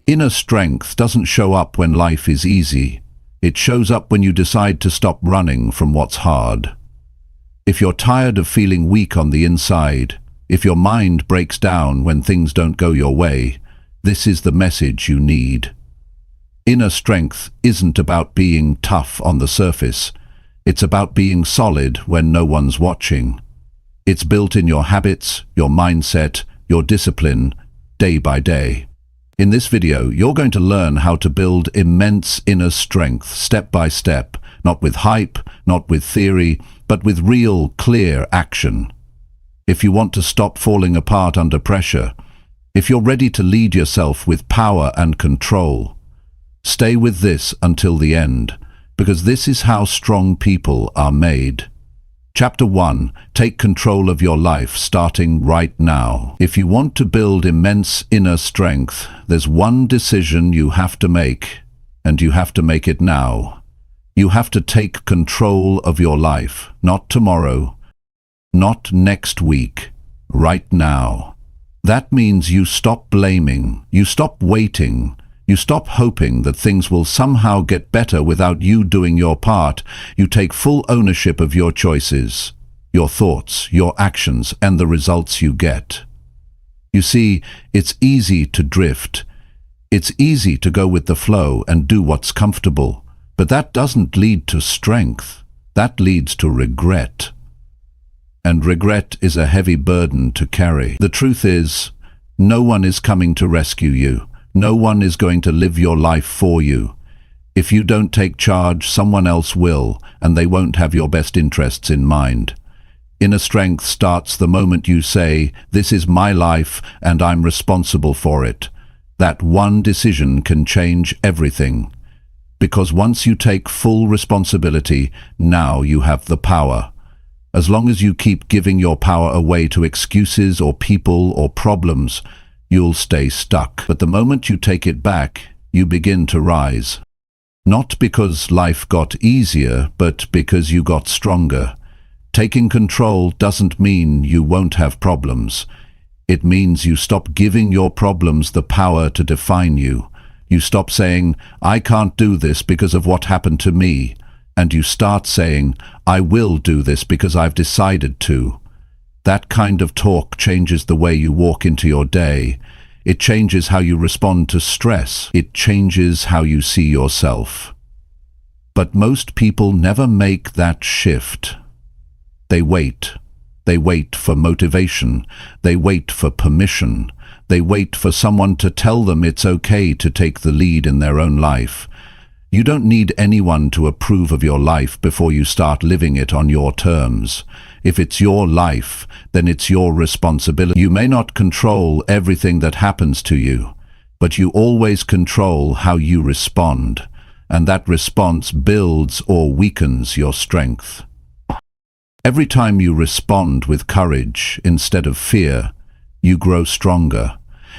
Inner strength doesn't show up when life is easy. It shows up when you decide to stop running from what's hard. If you're tired of feeling weak on the inside, if your mind breaks down when things don't go your way, this is the message you need. Inner strength isn't about being tough on the surface. It's about being solid when no one's watching. It's built in your habits, your mindset, your discipline, day by day. In this video, you're going to learn how to build immense inner strength step by step, not with hype, not with theory, but with real, clear action. If you want to stop falling apart under pressure, if you're ready to lead yourself with power and control, stay with this until the end, because this is how strong people are made. Chapter 1. Take control of your life, starting right now. If you want to build immense inner strength, there's one decision you have to make, and you have to make it now. You have to take control of your life, not tomorrow, not next week, right now. That means you stop blaming, you stop waiting, you stop hoping that things will somehow get better without you doing your part. You take full ownership of your choices, your thoughts, your actions, and the results you get. You see, it's easy to drift. It's easy to go with the flow and do what's comfortable. But that doesn't lead to strength. That leads to regret. And regret is a heavy burden to carry. The truth is, no one is coming to rescue you. No one is going to live your life for you. If you don't take charge, someone else will, and they won't have your best interests in mind. Inner strength starts the moment you say, "This is my life, and I'm responsible for it." That one decision can change everything. Because once you take full responsibility, now you have the power. As long as you keep giving your power away to excuses or people or problems, you'll stay stuck. But the moment you take it back, you begin to rise. Not because life got easier, but because you got stronger. Taking control doesn't mean you won't have problems. It means you stop giving your problems the power to define you. You stop saying, "I can't do this because of what happened to me," and you start saying, "I will do this because I've decided to." That kind of talk changes the way you walk into your day. It changes how you respond to stress. It changes how you see yourself. But most people never make that shift. They wait. They wait for motivation. They wait for permission. They wait for someone to tell them it's okay to take the lead in their own life. You don't need anyone to approve of your life before you start living it on your terms. If it's your life, then it's your responsibility. You may not control everything that happens to you, but you always control how you respond, and that response builds or weakens your strength. Every time you respond with courage instead of fear, you grow stronger.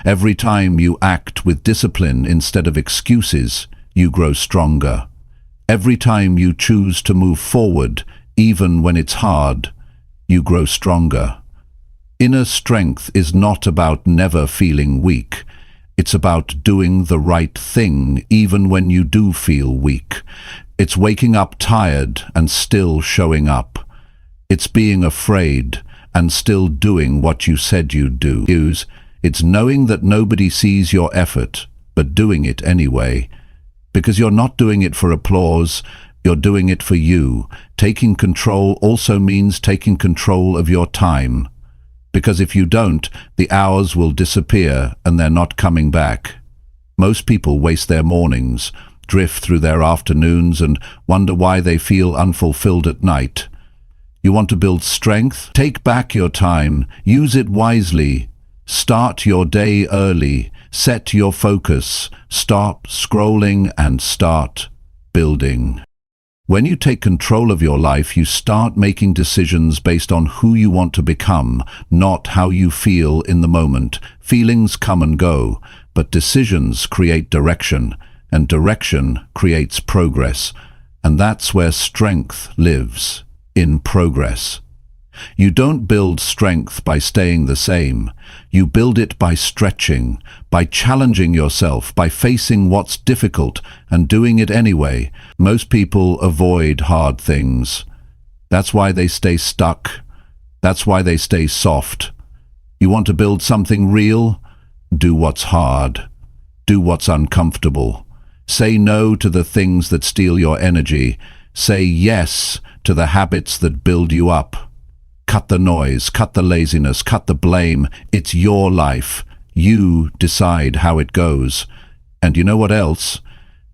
Every time you act with discipline instead of excuses, you grow stronger. Every time you choose to move forward, even when it's hard, you grow stronger. Inner strength is not about never feeling weak. It's about doing the right thing even when you do feel weak. It's waking up tired and still showing up. It's being afraid and still doing what you said you'd do. It's knowing that nobody sees your effort, but doing it anyway. Because you're not doing it for applause, you're doing it for you. Taking control also means taking control of your time. Because if you don't, the hours will disappear and they're not coming back. Most people waste their mornings, drift through their afternoons, and wonder why they feel unfulfilled at night. You want to build strength? Take back your time. Use it wisely. Start your day early. Set your focus. Stop scrolling and start building. When you take control of your life, you start making decisions based on who you want to become, not how you feel in the moment. Feelings come and go, but decisions create direction, and direction creates progress. And that's where strength lives, in progress. You don't build strength by staying the same. You build it by stretching, by challenging yourself, by facing what's difficult and doing it anyway. Most people avoid hard things. That's why they stay stuck. That's why they stay soft. You want to build something real? Do what's hard. Do what's uncomfortable. Say no to the things that steal your energy. Say yes to the habits that build you up. Cut the noise, cut the laziness, cut the blame. It's your life. You decide how it goes. And you know what else?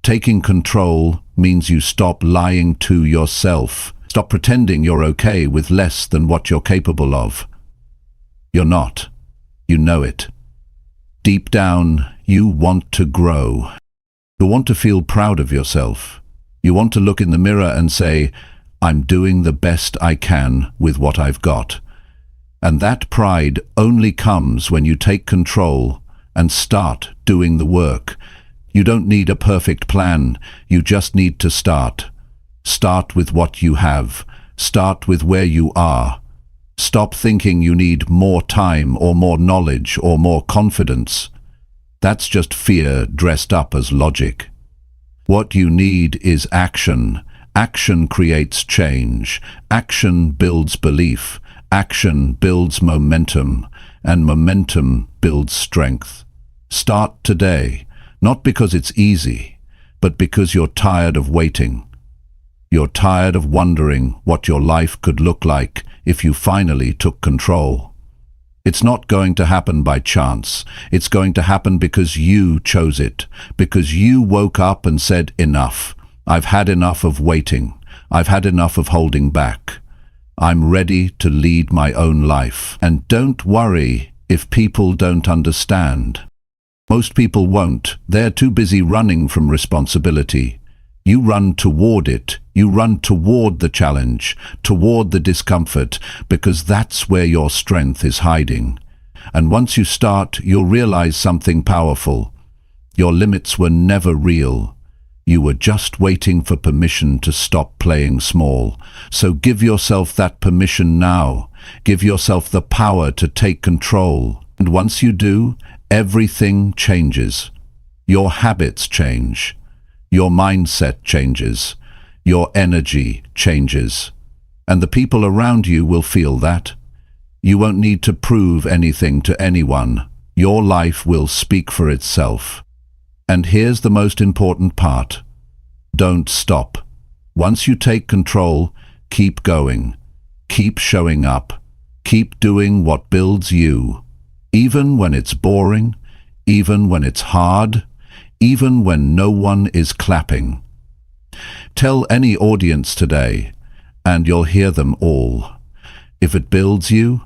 Taking control means you stop lying to yourself. Stop pretending you're okay with less than what you're capable of. You're not. You know it. Deep down, you want to grow. You want to feel proud of yourself. You want to look in the mirror and say, I'm doing the best I can with what I've got. And that pride only comes when you take control and start doing the work. You don't need a perfect plan. You just need to start. Start with what you have. Start with where you are. Stop thinking you need more time or more knowledge or more confidence. That's just fear dressed up as logic. What you need is action. Action creates change. Action builds belief. Action builds momentum. And momentum builds strength. Start today, not because it's easy, but because you're tired of waiting. You're tired of wondering what your life could look like if you finally took control. It's not going to happen by chance. It's going to happen because you chose it, because you woke up and said, enough. I've had enough of waiting. I've had enough of holding back. I'm ready to lead my own life. And don't worry if people don't understand. Most people won't. They're too busy running from responsibility. You run toward it. You run toward the challenge, toward the discomfort, because that's where your strength is hiding. And once you start, you'll realize something powerful. Your limits were never real. You were just waiting for permission to stop playing small. So give yourself that permission now. Give yourself the power to take control. And once you do, everything changes. Your habits change. Your mindset changes. Your energy changes. And the people around you will feel that. You won't need to prove anything to anyone. Your life will speak for itself. And here's the most important part. Don't stop. Once you take control, keep going. Keep showing up. Keep doing what builds you. Even when it's boring, even when it's hard, even when no one is clapping. Tell any audience today, and you'll hear them all. If it builds you,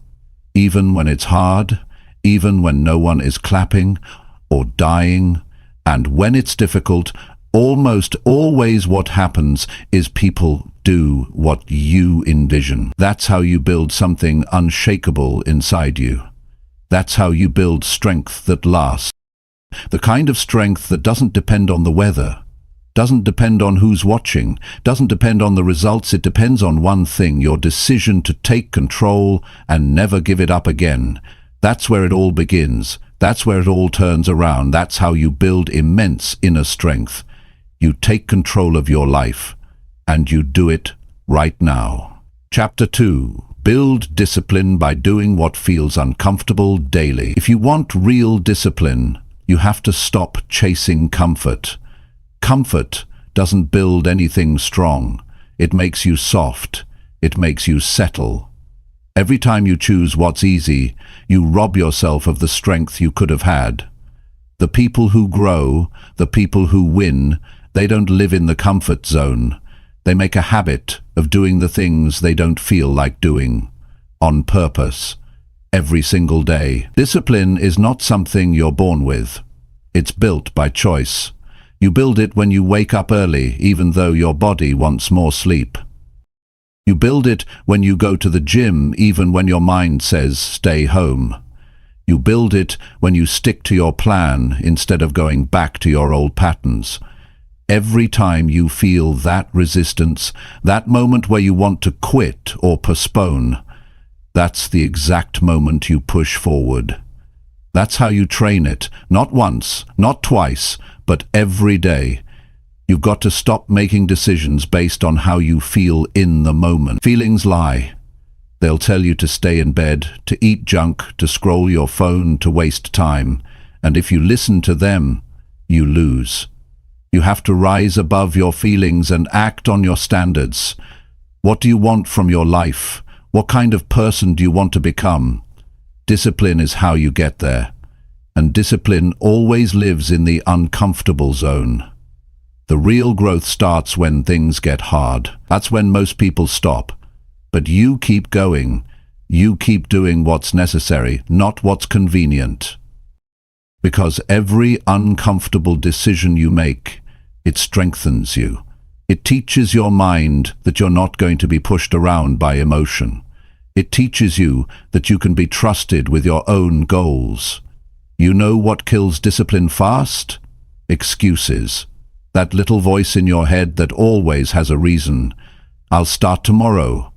even when it's hard, even when no one is clapping or dying, and when it's difficult, almost always what happens is people do what you envision. That's how you build something unshakable inside you. That's how you build strength that lasts. The kind of strength that doesn't depend on the weather, doesn't depend on who's watching, doesn't depend on the results. It depends on one thing, your decision to take control and never give it up again. That's where it all begins. That's where it all turns around. That's how you build immense inner strength. You take control of your life, and you do it right now. Chapter 2. Build discipline by doing what feels uncomfortable daily. If you want real discipline, you have to stop chasing comfort. Comfort doesn't build anything strong. It makes you soft. It makes you settle. Every time you choose what's easy, you rob yourself of the strength you could have had. The people who grow, the people who win, they don't live in the comfort zone. They make a habit of doing the things they don't feel like doing, on purpose, every single day. Discipline is not something you're born with. It's built by choice. You build it when you wake up early, even though your body wants more sleep. You build it when you go to the gym, even when your mind says stay home. You build it when you stick to your plan instead of going back to your old patterns. Every time you feel that resistance, that moment where you want to quit or postpone, that's the exact moment you push forward. That's how you train it, not once, not twice, but every day. You've got to stop making decisions based on how you feel in the moment. Feelings lie. They'll tell you to stay in bed, to eat junk, to scroll your phone, to waste time. And if you listen to them, you lose. You have to rise above your feelings and act on your standards. What do you want from your life? What kind of person do you want to become? Discipline is how you get there. And discipline always lives in the uncomfortable zone. The real growth starts when things get hard. That's when most people stop. But you keep going. You keep doing what's necessary, not what's convenient. Because every uncomfortable decision you make, it strengthens you. It teaches your mind that you're not going to be pushed around by emotion. It teaches you that you can be trusted with your own goals. You know what kills discipline fast? Excuses. That little voice in your head that always has a reason. I'll start tomorrow.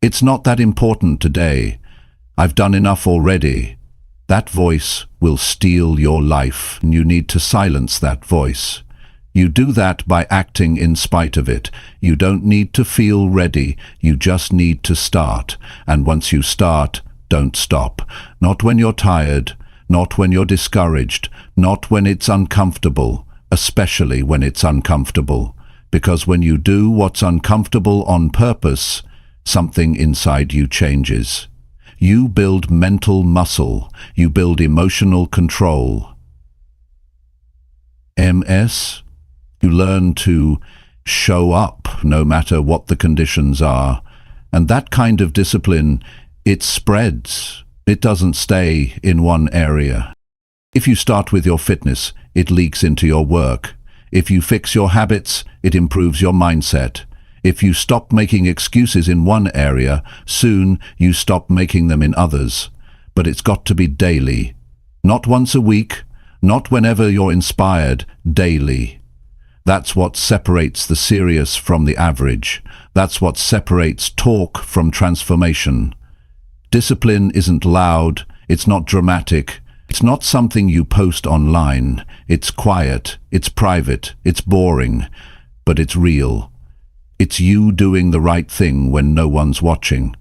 It's not that important today. I've done enough already. That voice will steal your life, and you need to silence that voice. You do that by acting in spite of it. You don't need to feel ready. You just need to start. And once you start, don't stop. Not when you're tired, not when you're discouraged, not when it's uncomfortable, especially when it's uncomfortable. Because when you do what's uncomfortable on purpose, something inside you changes. You build mental muscle. You build emotional control. MS. You learn to show up no matter what the conditions are. And that kind of discipline, it spreads. It doesn't stay in one area. If you start with your fitness, it leaks into your work. If you fix your habits, it improves your mindset. If you stop making excuses in one area, soon you stop making them in others. But it's got to be daily. Not once a week, not whenever you're inspired, daily. That's what separates the serious from the average. That's what separates talk from transformation. Discipline isn't loud, it's not dramatic, it's not something you post online. It's quiet, it's private, it's boring, but it's real. It's you doing the right thing when no one's watching.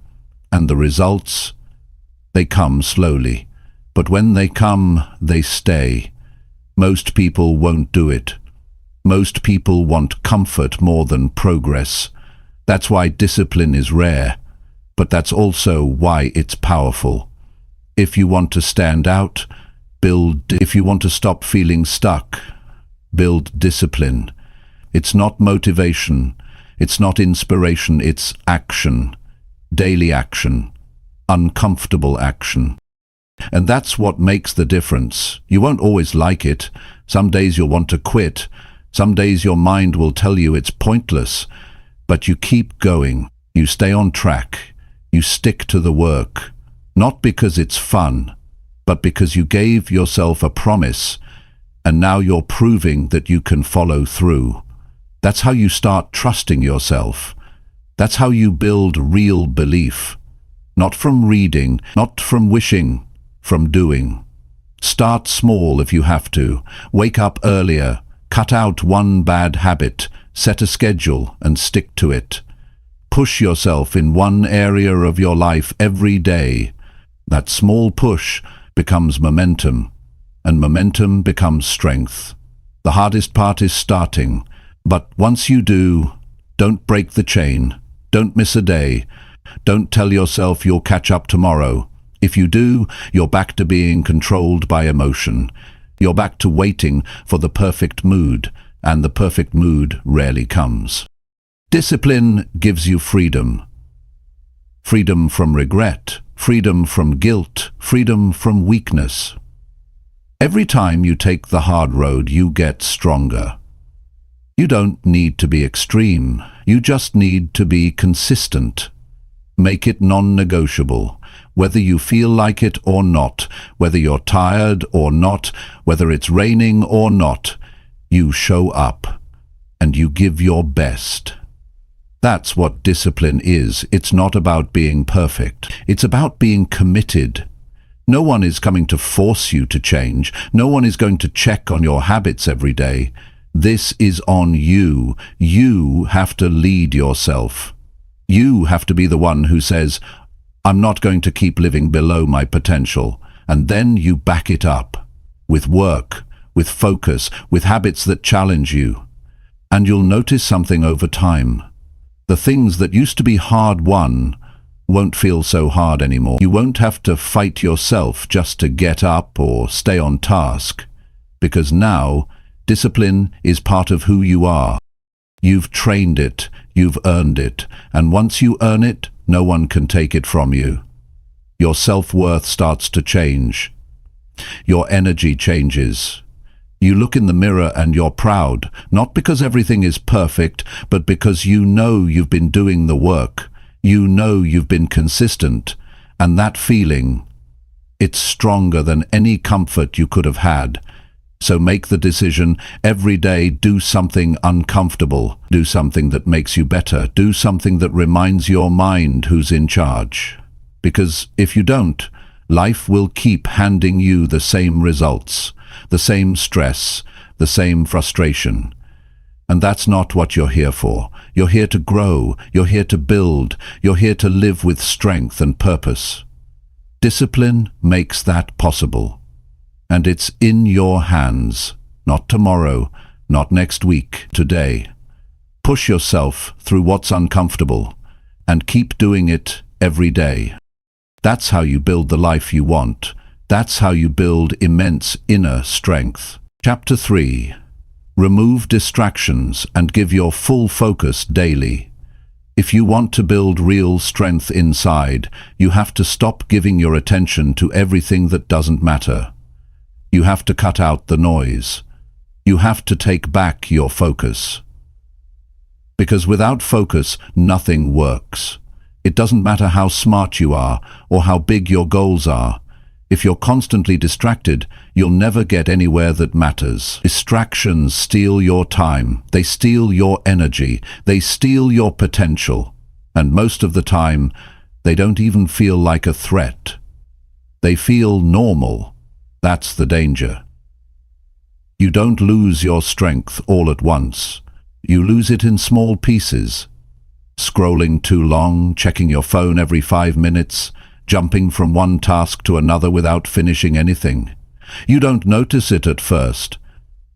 And the results? They come slowly. But when they come, they stay. Most people won't do it. Most people want comfort more than progress. That's why discipline is rare. But that's also why it's powerful. If you want to stand out, if you want to stop feeling stuck, build discipline. It's not motivation. It's not inspiration. It's action. Daily action. Uncomfortable action. And that's what makes the difference. You won't always like it. Some days you'll want to quit. Some days your mind will tell you it's pointless. But you keep going. You stay on track. You stick to the work. Not because it's fun, but because you gave yourself a promise, and now you're proving that you can follow through. That's how you start trusting yourself. That's how you build real belief. Not from reading, not from wishing, from doing. Start small if you have to. Wake up earlier. Cut out one bad habit. Set a schedule and stick to it. Push yourself in one area of your life every day. That small push becomes momentum, and momentum becomes strength. The hardest part is starting, but once you do, don't break the chain. Don't miss a day. Don't tell yourself you'll catch up tomorrow. If you do, you're back to being controlled by emotion. You're back to waiting for the perfect mood, and the perfect mood rarely comes. Discipline gives you freedom. Freedom from regret, freedom from guilt, freedom from weakness. Every time you take the hard road, you get stronger. You don't need to be extreme. You just need to be consistent. Make it non-negotiable. Whether you feel like it or not, whether you're tired or not, whether it's raining or not, you show up and you give your best. That's what discipline is. It's not about being perfect. It's about being committed. No one is coming to force you to change. No one is going to check on your habits every day. This is on you. You have to lead yourself. You have to be the one who says, I'm not going to keep living below my potential. And then you back it up with work, with focus, with habits that challenge you. And you'll notice something over time. The things that used to be hard won won't feel so hard anymore. You won't have to fight yourself just to get up or stay on task, because now discipline is part of who you are. You've trained it, you've earned it, and once you earn it, no one can take it from you. Your self-worth starts to change. Your energy changes. You look in the mirror and you're proud, not because everything is perfect, but because you know you've been doing the work. You know you've been consistent, and that feeling, it's stronger than any comfort you could have had. So make the decision every day, do something uncomfortable, do something that makes you better, do something that reminds your mind who's in charge. Because if you don't, life will keep handing you the same results, the same stress, the same frustration. And that's not what you're here for. You're here to grow, you're here to build, you're here to live with strength and purpose. Discipline makes that possible. And it's in your hands, not tomorrow, not next week, today. Push yourself through what's uncomfortable and keep doing it every day. That's how you build the life you want. That's how you build immense inner strength. Chapter 3. Remove distractions and give your full focus daily. If you want to build real strength inside, you have to stop giving your attention to everything that doesn't matter. You have to cut out the noise. You have to take back your focus. Because without focus, nothing works. It doesn't matter how smart you are or how big your goals are. If you're constantly distracted, you'll never get anywhere that matters. Distractions steal your time. They steal your energy. They steal your potential. And most of the time, they don't even feel like a threat. They feel normal. That's the danger. You don't lose your strength all at once. You lose it in small pieces. Scrolling too long, checking your phone every 5 minutes, jumping from one task to another without finishing anything. You don't notice it at first,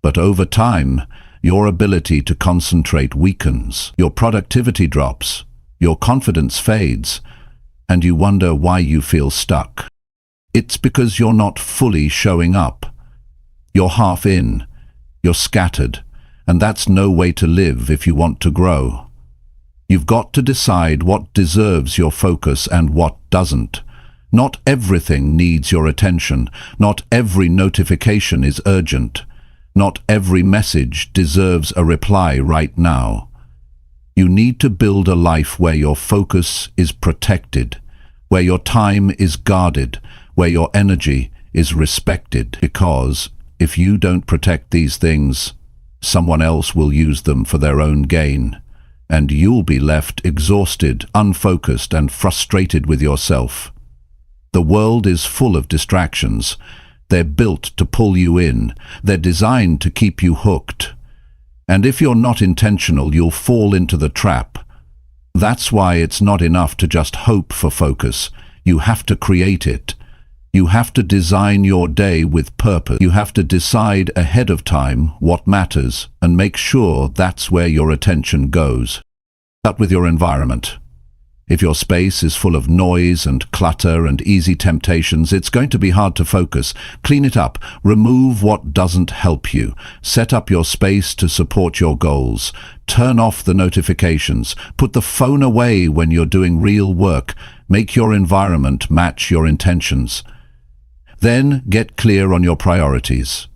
but over time, your ability to concentrate weakens, your productivity drops, your confidence fades, and you wonder why you feel stuck. It's because you're not fully showing up. You're half in, you're scattered, and that's no way to live if you want to grow. You've got to decide what deserves your focus and what doesn't. Not everything needs your attention. Not every notification is urgent. Not every message deserves a reply right now. You need to build a life where your focus is protected, where your time is guarded, where your energy is respected. Because if you don't protect these things, someone else will use them for their own gain, and you'll be left exhausted, unfocused, and frustrated with yourself. The world is full of distractions. They're built to pull you in. They're designed to keep you hooked. And if you're not intentional, you'll fall into the trap. That's why it's not enough to just hope for focus. You have to create it. You have to design your day with purpose. You have to decide ahead of time what matters and make sure that's where your attention goes. Start with your environment. If your space is full of noise and clutter and easy temptations, it's going to be hard to focus. Clean it up. Remove what doesn't help you. Set up your space to support your goals. Turn off the notifications. Put the phone away when you're doing real work. Make your environment match your intentions. Then get clear on your priorities.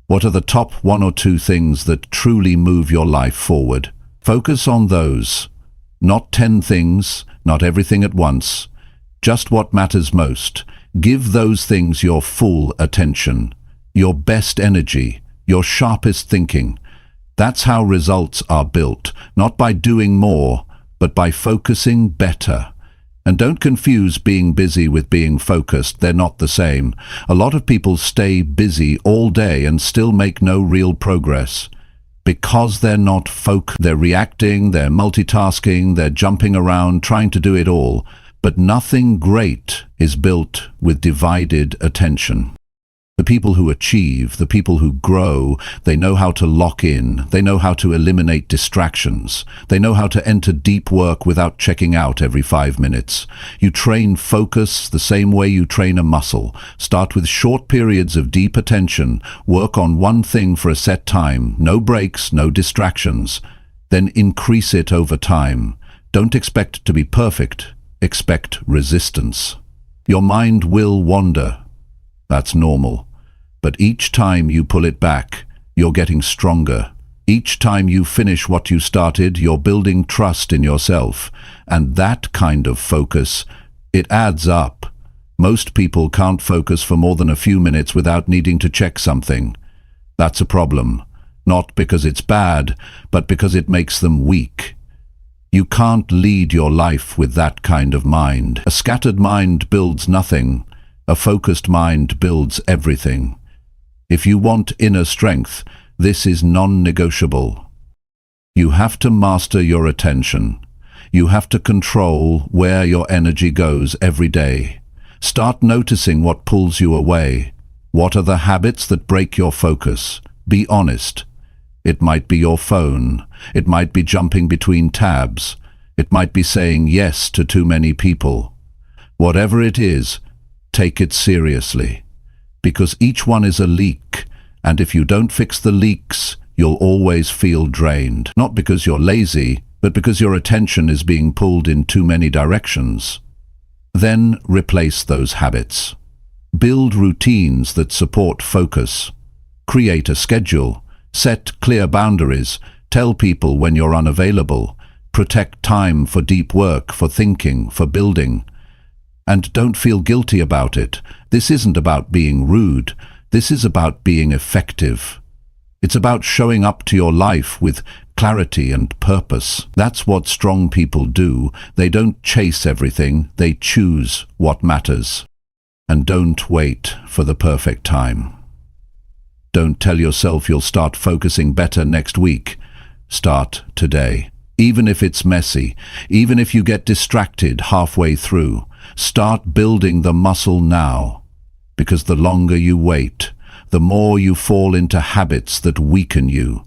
What are the top 1 or 2 things that truly move your life forward? Focus on those. Not 10 things, not everything at once. Just what matters most. Give those things your full attention, your best energy, your sharpest thinking. That's how results are built, not by doing more, but but by focusing better. And don't confuse being busy with being focused. They're not the same. A lot of people stay busy all day and still make no real progress. Because they're not focused. They're reacting, they're multitasking, they're jumping around, trying to do it all. But nothing great is built with divided attention. The people who achieve, the people who grow, they know how to lock in, they know how to eliminate distractions, they know how to enter deep work without checking out every 5 minutes. You train focus the same way you train a muscle. Start with short periods of deep attention, work on one thing for a set time, no breaks, no distractions. Then increase it over time. Don't expect to be perfect, expect resistance. Your mind will wander. That's normal. But each time you pull it back, you're getting stronger. Each time you finish what you started, you're building trust in yourself. And that kind of focus, it adds up. Most people can't focus for more than a few minutes without needing to check something. That's a problem. Not because it's bad, but because it makes them weak. You can't lead your life with that kind of mind. A scattered mind builds nothing. A focused mind builds everything. If you want inner strength, this is non-negotiable. You have to master your attention. You have to control where your energy goes every day. Start noticing what pulls you away. What are the habits that break your focus? Be honest. It might be your phone. It might be jumping between tabs. It might be saying yes to too many people. Whatever it is, take it seriously, because each one is a leak, and if you don't fix the leaks, you'll always feel drained. Not because you're lazy, but because your attention is being pulled in too many directions. Then replace those habits. Build routines that support focus. Create a schedule. Set clear boundaries. Tell people when you're unavailable. Protect time for deep work, for thinking, for building. And don't feel guilty about it. This isn't about being rude. This is about being effective. It's about showing up to your life with clarity and purpose. That's what strong people do. They don't chase everything. They choose what matters. And don't wait for the perfect time. Don't tell yourself you'll start focusing better next week. Start today. Even if it's messy, even if you get distracted halfway through, start building the muscle now, because the longer you wait, the more you fall into habits that weaken you.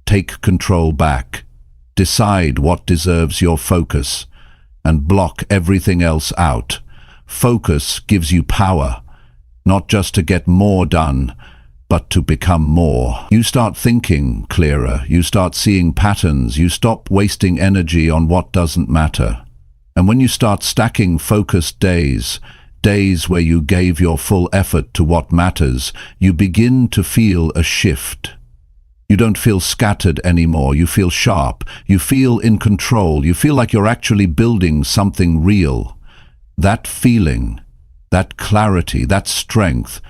Take control back. Decide what deserves your focus, and block everything else out. Focus gives you power, not just to get more done, but to become more. You start thinking clearer, you start seeing patterns, you stop wasting energy on what doesn't matter. And when you start stacking focused days, days where you gave your full effort to what matters, you begin to feel a shift. You don't feel scattered anymore, you feel sharp, you feel in control, you feel like you're actually building something real. That feeling, that clarity, that strength,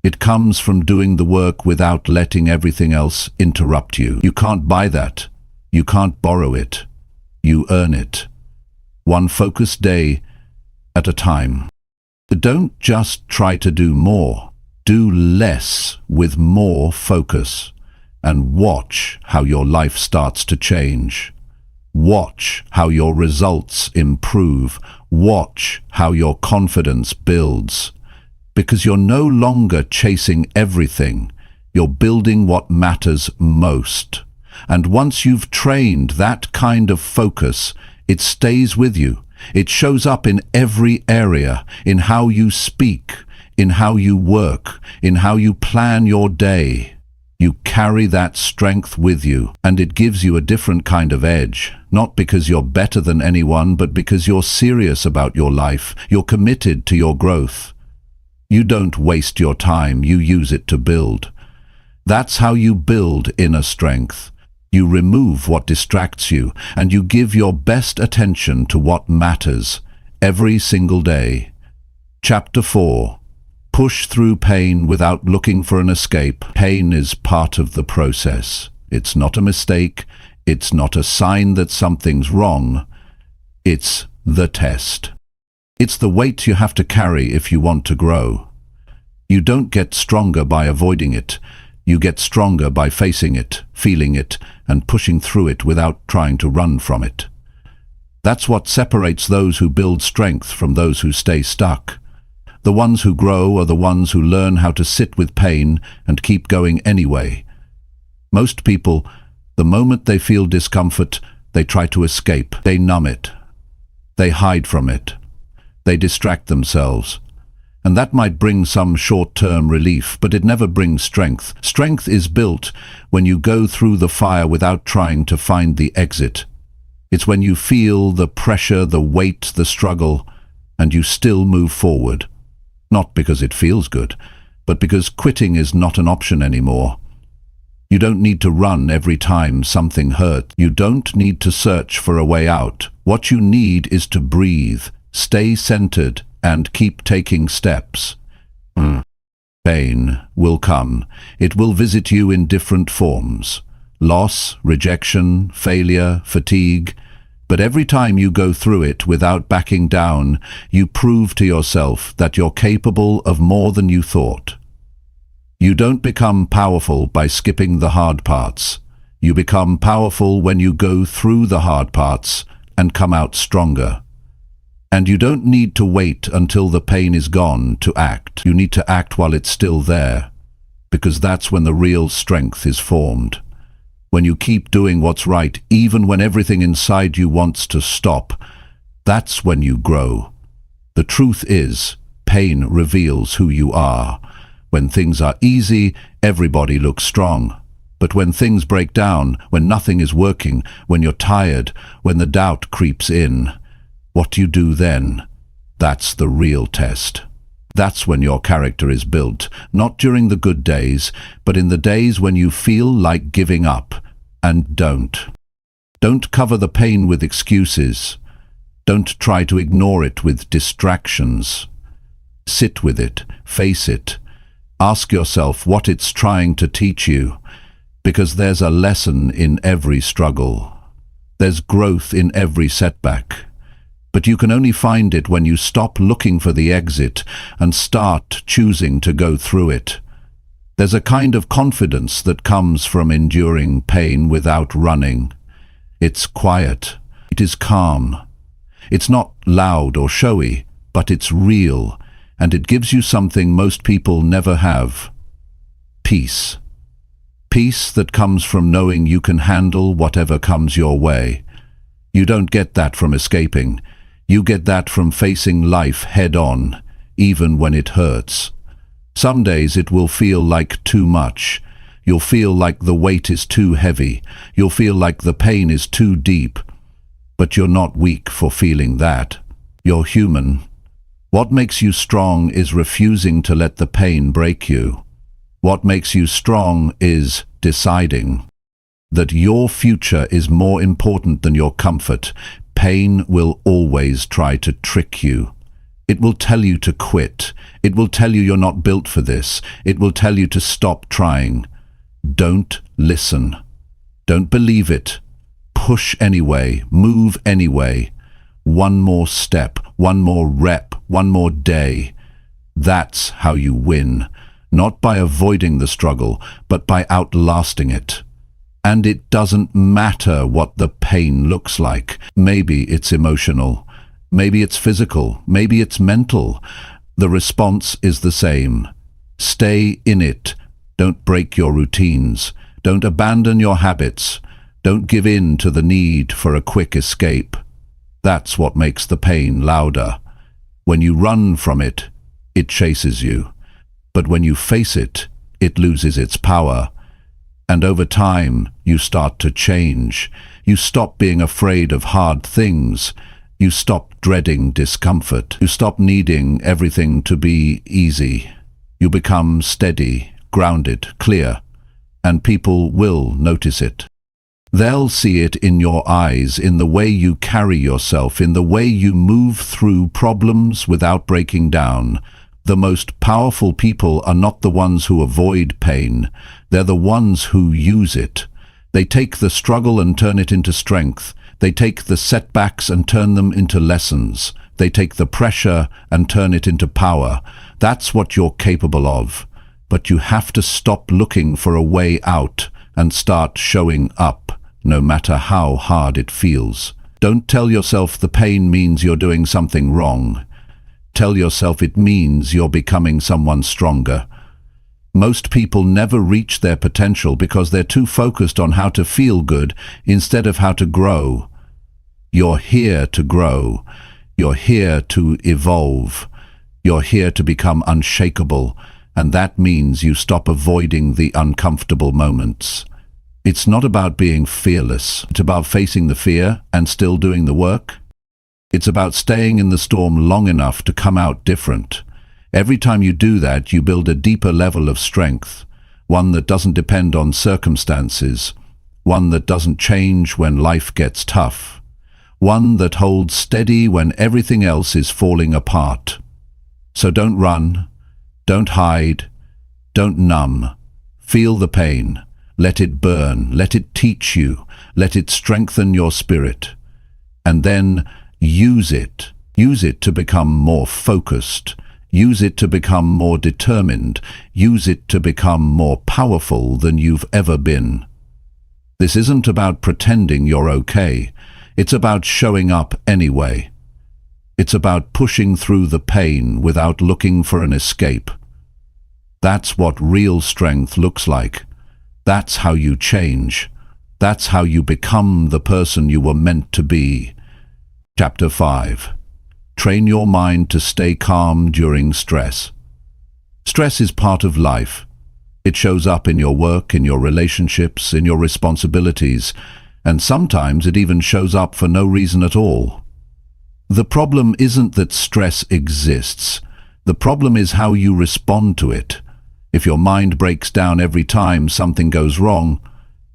it comes from doing the work without letting everything else interrupt you. You can't buy that. You can't borrow it. You earn it. One focused day at a time. Don't just try to do more. Do less with more focus. And watch how your life starts to change. Watch how your results improve. Watch how your confidence builds. Because you're no longer chasing everything, you're building what matters most. And once you've trained that kind of focus, it stays with you. It shows up in every area, in how you speak, in how you work, in how you plan your day. You carry that strength with you, and it gives you a different kind of edge, not because you're better than anyone, but because you're serious about your life, you're committed to your growth. You don't waste your time, you use it to build. That's how you build inner strength. You remove what distracts you, and you give your best attention to what matters, every single day. Chapter 4. Push through pain without looking for an escape. Pain is part of the process. It's not a mistake. It's not a sign that something's wrong. It's the test. It's the weight you have to carry if you want to grow. You don't get stronger by avoiding it. You get stronger by facing it, feeling it, and pushing through it without trying to run from it. That's what separates those who build strength from those who stay stuck. The ones who grow are the ones who learn how to sit with pain and keep going anyway. Most people, the moment they feel discomfort, they try to escape. They numb it. They hide from it. They distract themselves. And that might bring some short-term relief, but it never brings strength. Strength is built when you go through the fire without trying to find the exit. It's when you feel the pressure, the weight, the struggle, and you still move forward. Not because it feels good, but because quitting is not an option anymore. You don't need to run every time something hurts. You don't need to search for a way out. What you need is to breathe, stay centered, and keep taking steps. Pain will come. It will visit you in different forms. Loss, rejection, failure, fatigue. But every time you go through it without backing down, you prove to yourself that you're capable of more than you thought. You don't become powerful by skipping the hard parts. You become powerful when you go through the hard parts and come out stronger. And you don't need to wait until the pain is gone to act. You need to act while it's still there, because that's when the real strength is formed. When you keep doing what's right, even when everything inside you wants to stop, that's when you grow. The truth is, pain reveals who you are. When things are easy, everybody looks strong. But when things break down, when nothing is working, when you're tired, when the doubt creeps in, what do you do then? That's the real test. That's when your character is built, not during the good days, but in the days when you feel like giving up. And don't. Don't cover the pain with excuses. Don't try to ignore it with distractions. Sit with it, face it. Ask yourself what it's trying to teach you, because there's a lesson in every struggle. There's growth in every setback. But you can only find it when you stop looking for the exit and start choosing to go through it. There's a kind of confidence that comes from enduring pain without running. It's quiet. It is calm. It's not loud or showy, but it's real, and it gives you something most people never have. Peace. Peace that comes from knowing you can handle whatever comes your way. You don't get that from escaping. You get that from facing life head-on, even when it hurts. Some days it will feel like too much. You'll feel like the weight is too heavy. You'll feel like the pain is too deep. But you're not weak for feeling that. You're human. What makes you strong is refusing to let the pain break you. What makes you strong is deciding that your future is more important than your comfort. Pain will always try to trick you. It will tell you to quit. It will tell you you're not built for this. It will tell you to stop trying. Don't listen. Don't believe it. Push anyway. Move anyway. One more step, one more rep, one more day. That's how you win. Not by avoiding the struggle, but by outlasting it. And it doesn't matter what the pain looks like. Maybe it's emotional. Maybe it's physical. Maybe it's mental. The response is the same. Stay in it. Don't break your routines. Don't abandon your habits. Don't give in to the need for a quick escape. That's what makes the pain louder. When you run from it, it chases you. But when you face it, it loses its power. And over time, you start to change. You stop being afraid of hard things. You stop dreading discomfort. You stop needing everything to be easy. You become steady, grounded, clear, and people will notice it. They'll see it in your eyes, in the way you carry yourself, in the way you move through problems without breaking down. The most powerful people are not the ones who avoid pain. They're the ones who use it. They take the struggle and turn it into strength. They take the setbacks and turn them into lessons. They take the pressure and turn it into power. That's what you're capable of. But you have to stop looking for a way out and start showing up, no matter how hard it feels. Don't tell yourself the pain means you're doing something wrong. Tell yourself it means you're becoming someone stronger. Most people never reach their potential because they're too focused on how to feel good instead of how to grow. You're here to grow. You're here to evolve. You're here to become unshakable, and that means you stop avoiding the uncomfortable moments. It's not about being fearless. It's about facing the fear and still doing the work. It's about staying in the storm long enough to come out different. Every time you do that, you build a deeper level of strength, one that doesn't depend on circumstances, one that doesn't change when life gets tough, one that holds steady when everything else is falling apart. So don't run, don't hide, don't numb. Feel the pain. Let it burn. Let it teach you. Let it strengthen your spirit. And then use it. Use it to become more focused. Use it to become more determined. Use it to become more powerful than you've ever been. This isn't about pretending you're okay. It's about showing up anyway. It's about pushing through the pain without looking for an escape. That's what real strength looks like. That's how you change. That's how you become the person you were meant to be. Chapter 5. Train your mind to stay calm during stress. Stress is part of life. It shows up in your work, in your relationships, in your responsibilities, and sometimes it even shows up for no reason at all. The problem isn't that stress exists. The problem is how you respond to it. If your mind breaks down every time something goes wrong,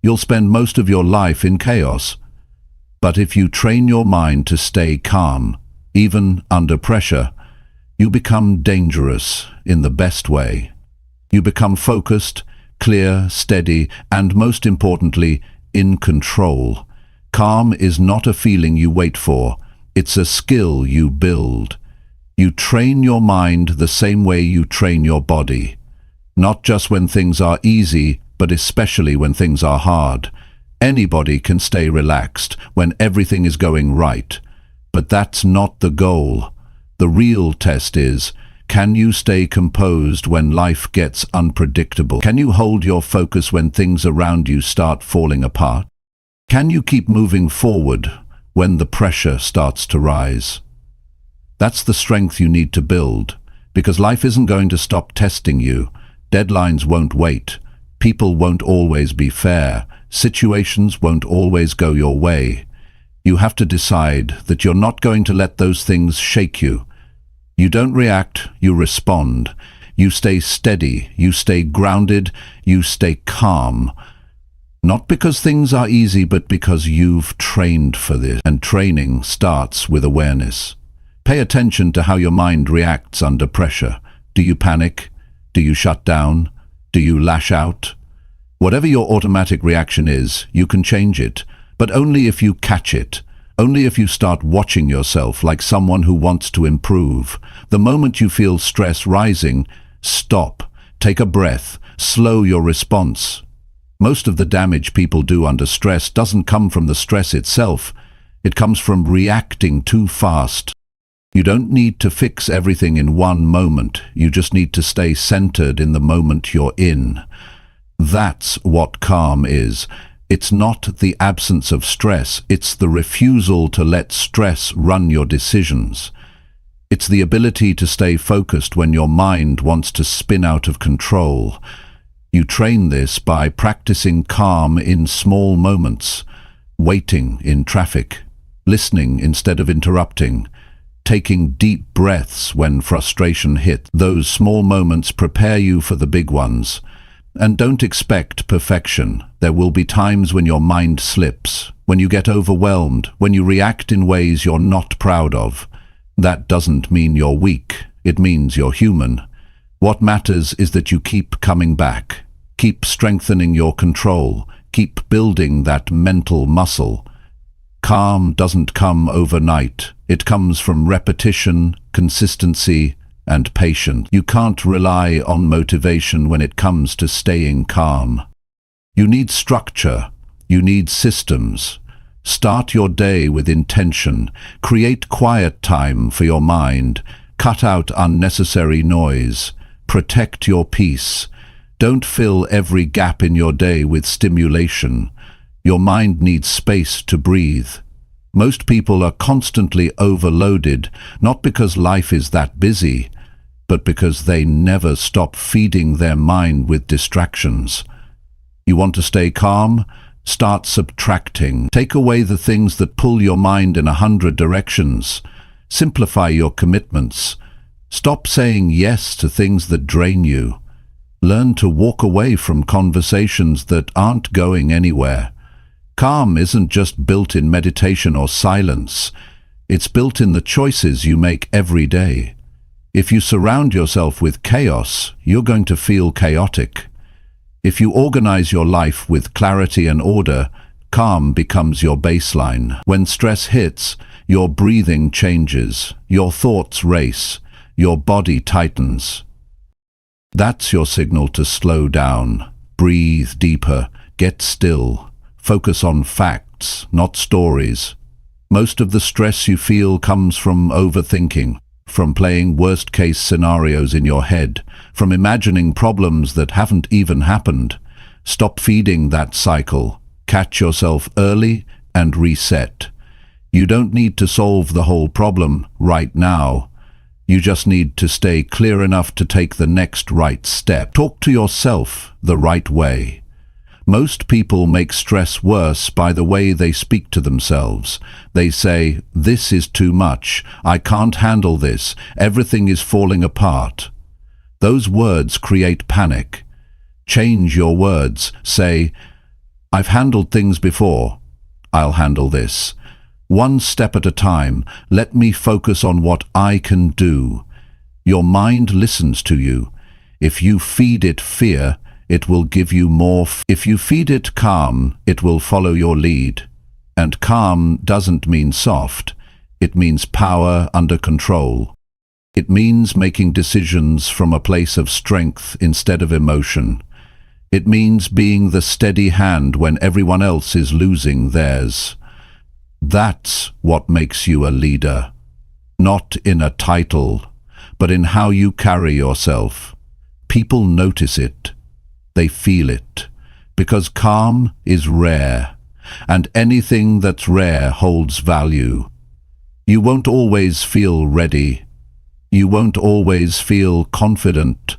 you'll spend most of your life in chaos. But if you train your mind to stay calm, even under pressure, you become dangerous in the best way. You become focused, clear, steady, and most importantly, in control. Calm is not a feeling you wait for. It's a skill you build. You train your mind the same way you train your body. Not just when things are easy, but especially when things are hard. Anybody can stay relaxed when everything is going right. But that's not the goal. The real test is, can you stay composed when life gets unpredictable? Can you hold your focus when things around you start falling apart? Can you keep moving forward when the pressure starts to rise? That's the strength you need to build, because life isn't going to stop testing you. Deadlines won't wait. People won't always be fair. Situations won't always go your way. You have to decide that you're not going to let those things shake you. You don't react, you respond. You stay steady, you stay grounded, you stay calm. Not because things are easy, but because you've trained for this. And training starts with awareness. Pay attention to how your mind reacts under pressure. Do you panic? Do you shut down? Do you lash out? Whatever your automatic reaction is, you can change it, but only if you catch it. Only if you start watching yourself like someone who wants to improve. The moment you feel stress rising, stop, take a breath, slow your response. Most of the damage people do under stress doesn't come from the stress itself. It comes from reacting too fast. You don't need to fix everything in one moment. You just need to stay centered in the moment you're in. That's what calm is. It's not the absence of stress, it's the refusal to let stress run your decisions. It's the ability to stay focused when your mind wants to spin out of control. You train this by practicing calm in small moments, waiting in traffic, listening instead of interrupting, taking deep breaths when frustration hits. Those small moments prepare you for the big ones. And don't expect perfection. There will be times when your mind slips, when you get overwhelmed, when you react in ways you're not proud of. That doesn't mean you're weak. It means you're human. What matters is that you keep coming back. Keep strengthening your control. Keep building that mental muscle. Calm doesn't come overnight. It comes from repetition, consistency, and patience. You can't rely on motivation when it comes to staying calm. You need structure. You need systems. Start your day with intention. Create quiet time for your mind. Cut out unnecessary noise. Protect your peace. Don't fill every gap in your day with stimulation. Your mind needs space to breathe. Most people are constantly overloaded, not because life is that busy, but because they never stop feeding their mind with distractions. You want to stay calm? Start subtracting. Take away the things that pull your mind in 100 directions. Simplify your commitments. Stop saying yes to things that drain you. Learn to walk away from conversations that aren't going anywhere. Calm isn't just built in meditation or silence. It's built in the choices you make every day. If you surround yourself with chaos, you're going to feel chaotic. If you organize your life with clarity and order, calm becomes your baseline. When stress hits, your breathing changes, your thoughts race, your body tightens. That's your signal to slow down. Breathe deeper, get still. Focus on facts, not stories. Most of the stress you feel comes from overthinking, from playing worst-case scenarios in your head, from imagining problems that haven't even happened. Stop feeding that cycle. Catch yourself early and reset. You don't need to solve the whole problem right now. You just need to stay clear enough to take the next right step. Talk to yourself the right way. Most people make stress worse by the way they speak to themselves. They say, "This is too much. I can't handle this. Everything is falling apart." Those words create panic. Change your words. Say, "I've handled things before. I'll handle this. One step at a time. Let me focus on what I can do." Your mind listens to you. If you feed it fear, it will give you more. If you feed it calm, it will follow your lead. And calm doesn't mean soft. It means power under control. It means making decisions from a place of strength instead of emotion. It means being the steady hand when everyone else is losing theirs. That's what makes you a leader. Not in a title, but in how you carry yourself. People notice it. They feel it, because calm is rare, and anything that's rare holds value. You won't always feel ready. You won't always feel confident,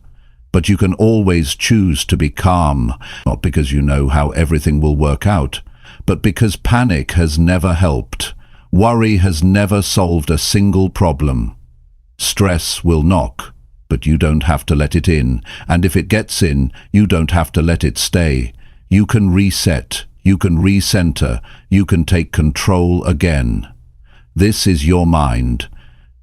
but you can always choose to be calm, not because you know how everything will work out, but because panic has never helped. Worry has never solved a single problem. Stress will knock, but you don't have to let it in, and if it gets in, you don't have to let it stay. You can reset, you can recenter, you can take control again. This is your mind.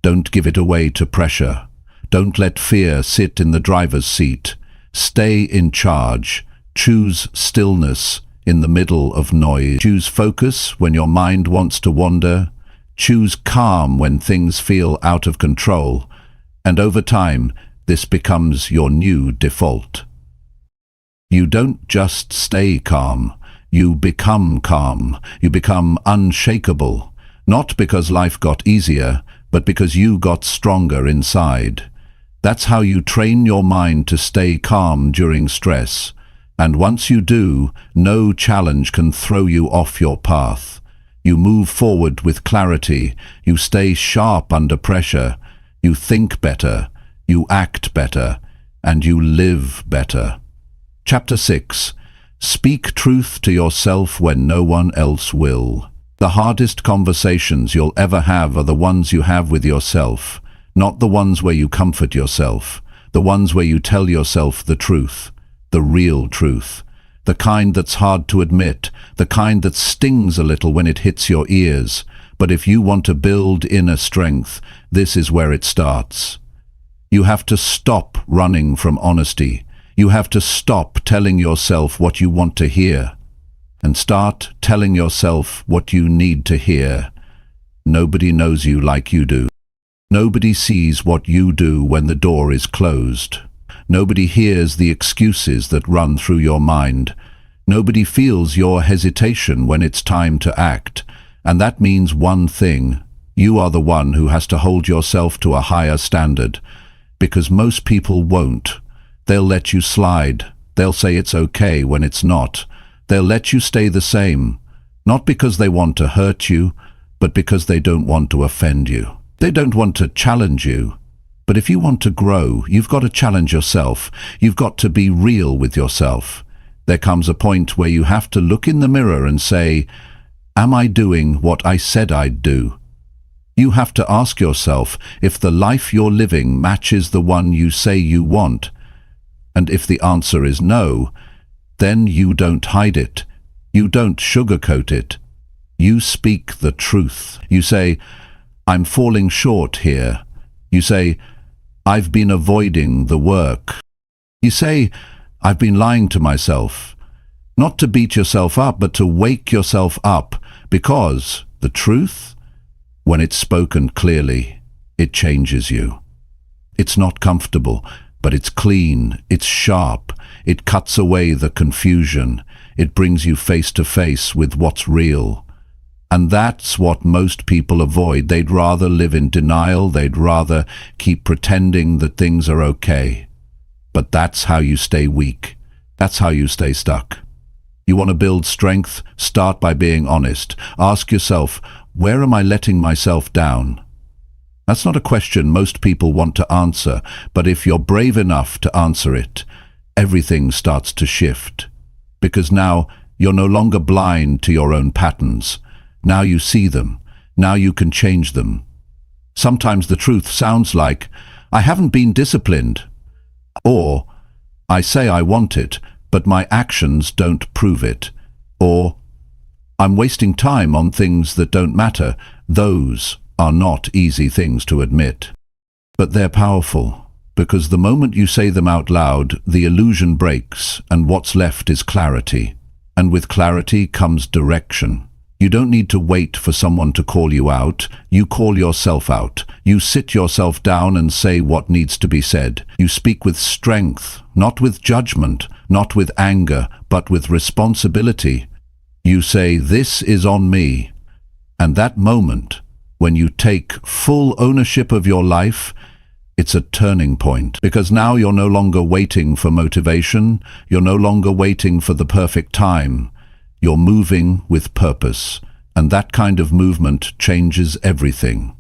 Don't give it away to pressure. Don't let fear sit in the driver's seat. Stay in charge. Choose stillness in the middle of noise. Choose focus when your mind wants to wander. Choose calm when things feel out of control. And over time, this becomes your new default. You don't just stay calm. You become calm. You become unshakable. Not because life got easier, but because you got stronger inside. That's how you train your mind to stay calm during stress. And once you do, no challenge can throw you off your path. You move forward with clarity. You stay sharp under pressure. You think better. You act better. And you live better. Chapter 6. Speak truth to yourself when no one else will. The hardest conversations you'll ever have are the ones you have with yourself, not the ones where you comfort yourself, the ones where you tell yourself the truth, the real truth, the kind that's hard to admit, the kind that stings a little when it hits your ears. But if you want to build inner strength, this is where it starts. You have to stop running from honesty. You have to stop telling yourself what you want to hear. and start telling yourself what you need to hear. Nobody knows you like you do. Nobody sees what you do when the door is closed. Nobody hears the excuses that run through your mind. Nobody feels your hesitation when it's time to act. And that means one thing: you are the one who has to hold yourself to a higher standard. Because most people won't. They'll let you slide. They'll say it's okay when it's not. They'll let you stay the same, not because they want to hurt you, but because they don't want to offend you. They don't want to challenge you. But if you want to grow, you've got to challenge yourself. You've got to be real with yourself. There comes a point where you have to look in the mirror and say, am I doing what I said I'd do? You have to ask yourself if the life you're living matches the one you say you want. And if the answer is no, then you don't hide it. You don't sugarcoat it. You speak the truth. You say, I'm falling short here. You say, I've been avoiding the work. You say, I've been lying to myself. Not to beat yourself up, but to wake yourself up, because the truth, when it's spoken clearly, it changes you. It's not comfortable, but it's clean, it's sharp, it cuts away the confusion, it brings you face to face with what's real. And that's what most people avoid. They'd rather live in denial, they'd rather keep pretending that things are okay. But that's how you stay weak. That's how you stay stuck. You want to build strength? Start by being honest. Ask yourself, where am I letting myself down? That's not a question most people want to answer, but if you're brave enough to answer it, everything starts to shift. Because now you're no longer blind to your own patterns. Now you see them. Now you can change them. Sometimes the truth sounds like, I haven't been disciplined. Or, I say I want it, but my actions don't prove it. Or, I'm wasting time on things that don't matter. Those are not easy things to admit. But they're powerful, because the moment you say them out loud, the illusion breaks, and what's left is clarity. And with clarity comes direction. You don't need to wait for someone to call you out. You call yourself out. You sit yourself down and say what needs to be said. You speak with strength, not with judgment, not with anger, but with responsibility. You say, this is on me. And that moment, when you take full ownership of your life, it's a turning point. Because now you're no longer waiting for motivation. You're no longer waiting for the perfect time. You're moving with purpose, and that kind of movement changes everything.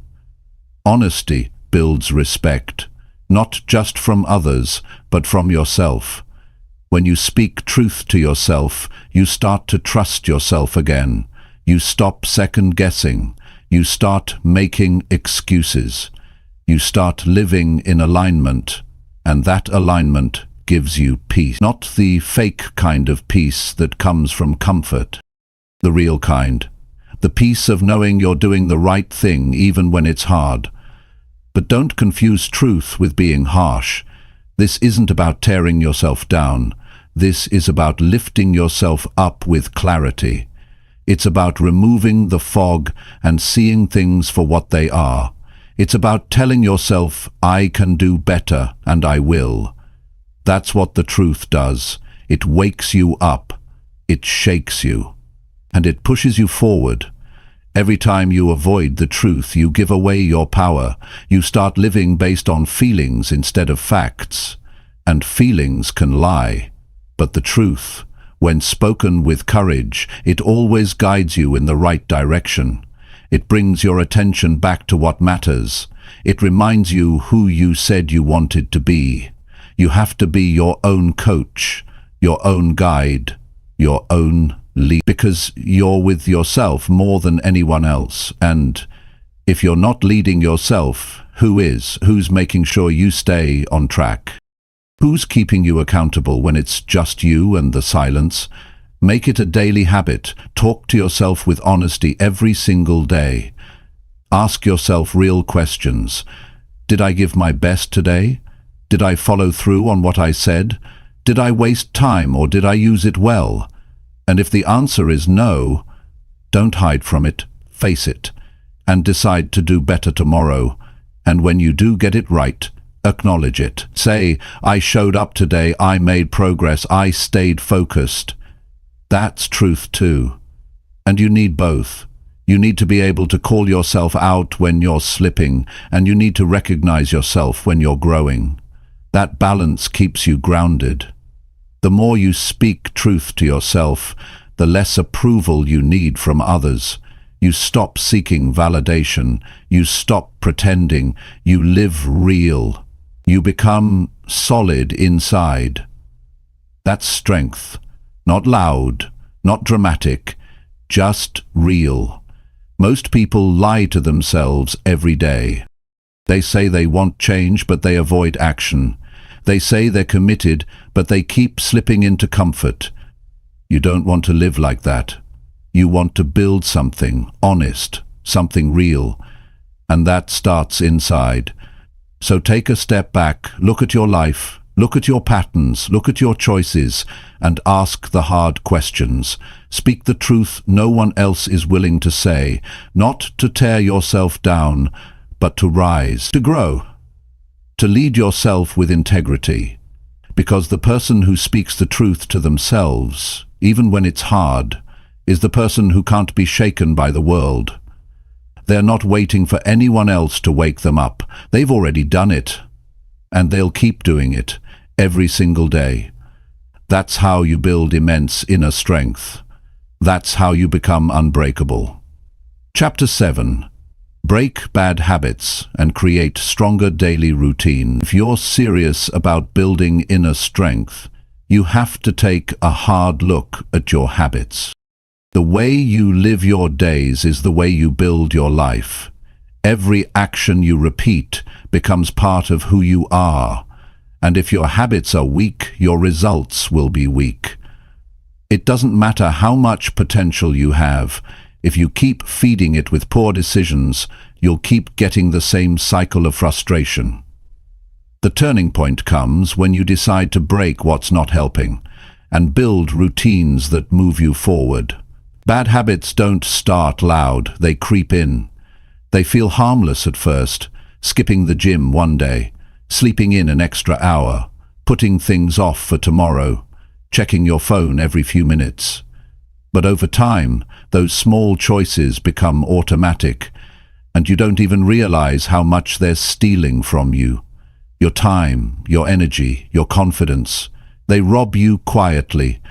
Honesty builds respect, not just from others, but from yourself. When you speak truth to yourself, you start to trust yourself again. You stop second-guessing. You start making excuses. You start living in alignment, and that alignment gives you peace. Not the fake kind of peace that comes from comfort. The real kind. The peace of knowing you're doing the right thing even when it's hard. But don't confuse truth with being harsh. This isn't about tearing yourself down. This is about lifting yourself up with clarity. It's about removing the fog and seeing things for what they are. It's about telling yourself, I can do better, and I will. That's what the truth does. It wakes you up. It shakes you. And it pushes you forward. Every time you avoid the truth, you give away your power. You start living based on feelings instead of facts. And feelings can lie. But the truth, when spoken with courage, it always guides you in the right direction. It brings your attention back to what matters. It reminds you who you said you wanted to be. You have to be your own coach, your own guide, your own leader, because you're with yourself more than anyone else. And if you're not leading yourself, who is? Who's making sure you stay on track? Who's keeping you accountable when it's just you and the silence? Make it a daily habit. Talk to yourself with honesty every single day. Ask yourself real questions. Did I give my best today? Did I follow through on what I said? Did I waste time or did I use it well? And if the answer is no, don't hide from it, face it, and decide to do better tomorrow. And when you do get it right, acknowledge it. Say, I showed up today, I made progress, I stayed focused. That's truth too. And you need both. You need to be able to call yourself out when you're slipping, and you need to recognize yourself when you're growing. That balance keeps you grounded. The more you speak truth to yourself, the less approval you need from others. You stop seeking validation. You stop pretending. You live real. You become solid inside. That's strength. Not loud, not dramatic, just real. Most people lie to themselves every day. They say they want change, but they avoid action. They say they're committed, but they keep slipping into comfort. You don't want to live like that. You want to build something honest, something real, and that starts inside. So take a step back, look at your life, look at your patterns, look at your choices, and ask the hard questions. Speak the truth no one else is willing to say, not to tear yourself down, but to rise, to grow, to lead yourself with integrity. Because the person who speaks the truth to themselves, even when it's hard, is the person who can't be shaken by the world. They're not waiting for anyone else to wake them up. They've already done it, and they'll keep doing it every single day. That's how you build immense inner strength. That's how you become unbreakable. Chapter 7. Break bad habits and create stronger daily routine. If you're serious about building inner strength, you have to take a hard look at your habits. The way you live your days is the way you build your life. Every action you repeat becomes part of who you are, and if your habits are weak, your results will be weak. It doesn't matter how much potential you have. If you keep feeding it with poor decisions, you'll keep getting the same cycle of frustration. The turning point comes when you decide to break what's not helping and build routines that move you forward. Bad habits don't start loud, they creep in. They feel harmless at first, skipping the gym one day, sleeping in an extra hour, putting things off for tomorrow, checking your phone every few minutes. But over time, those small choices become automatic, and you don't even realize how much they're stealing from you. Your time, your energy, your confidence. They rob you quietly,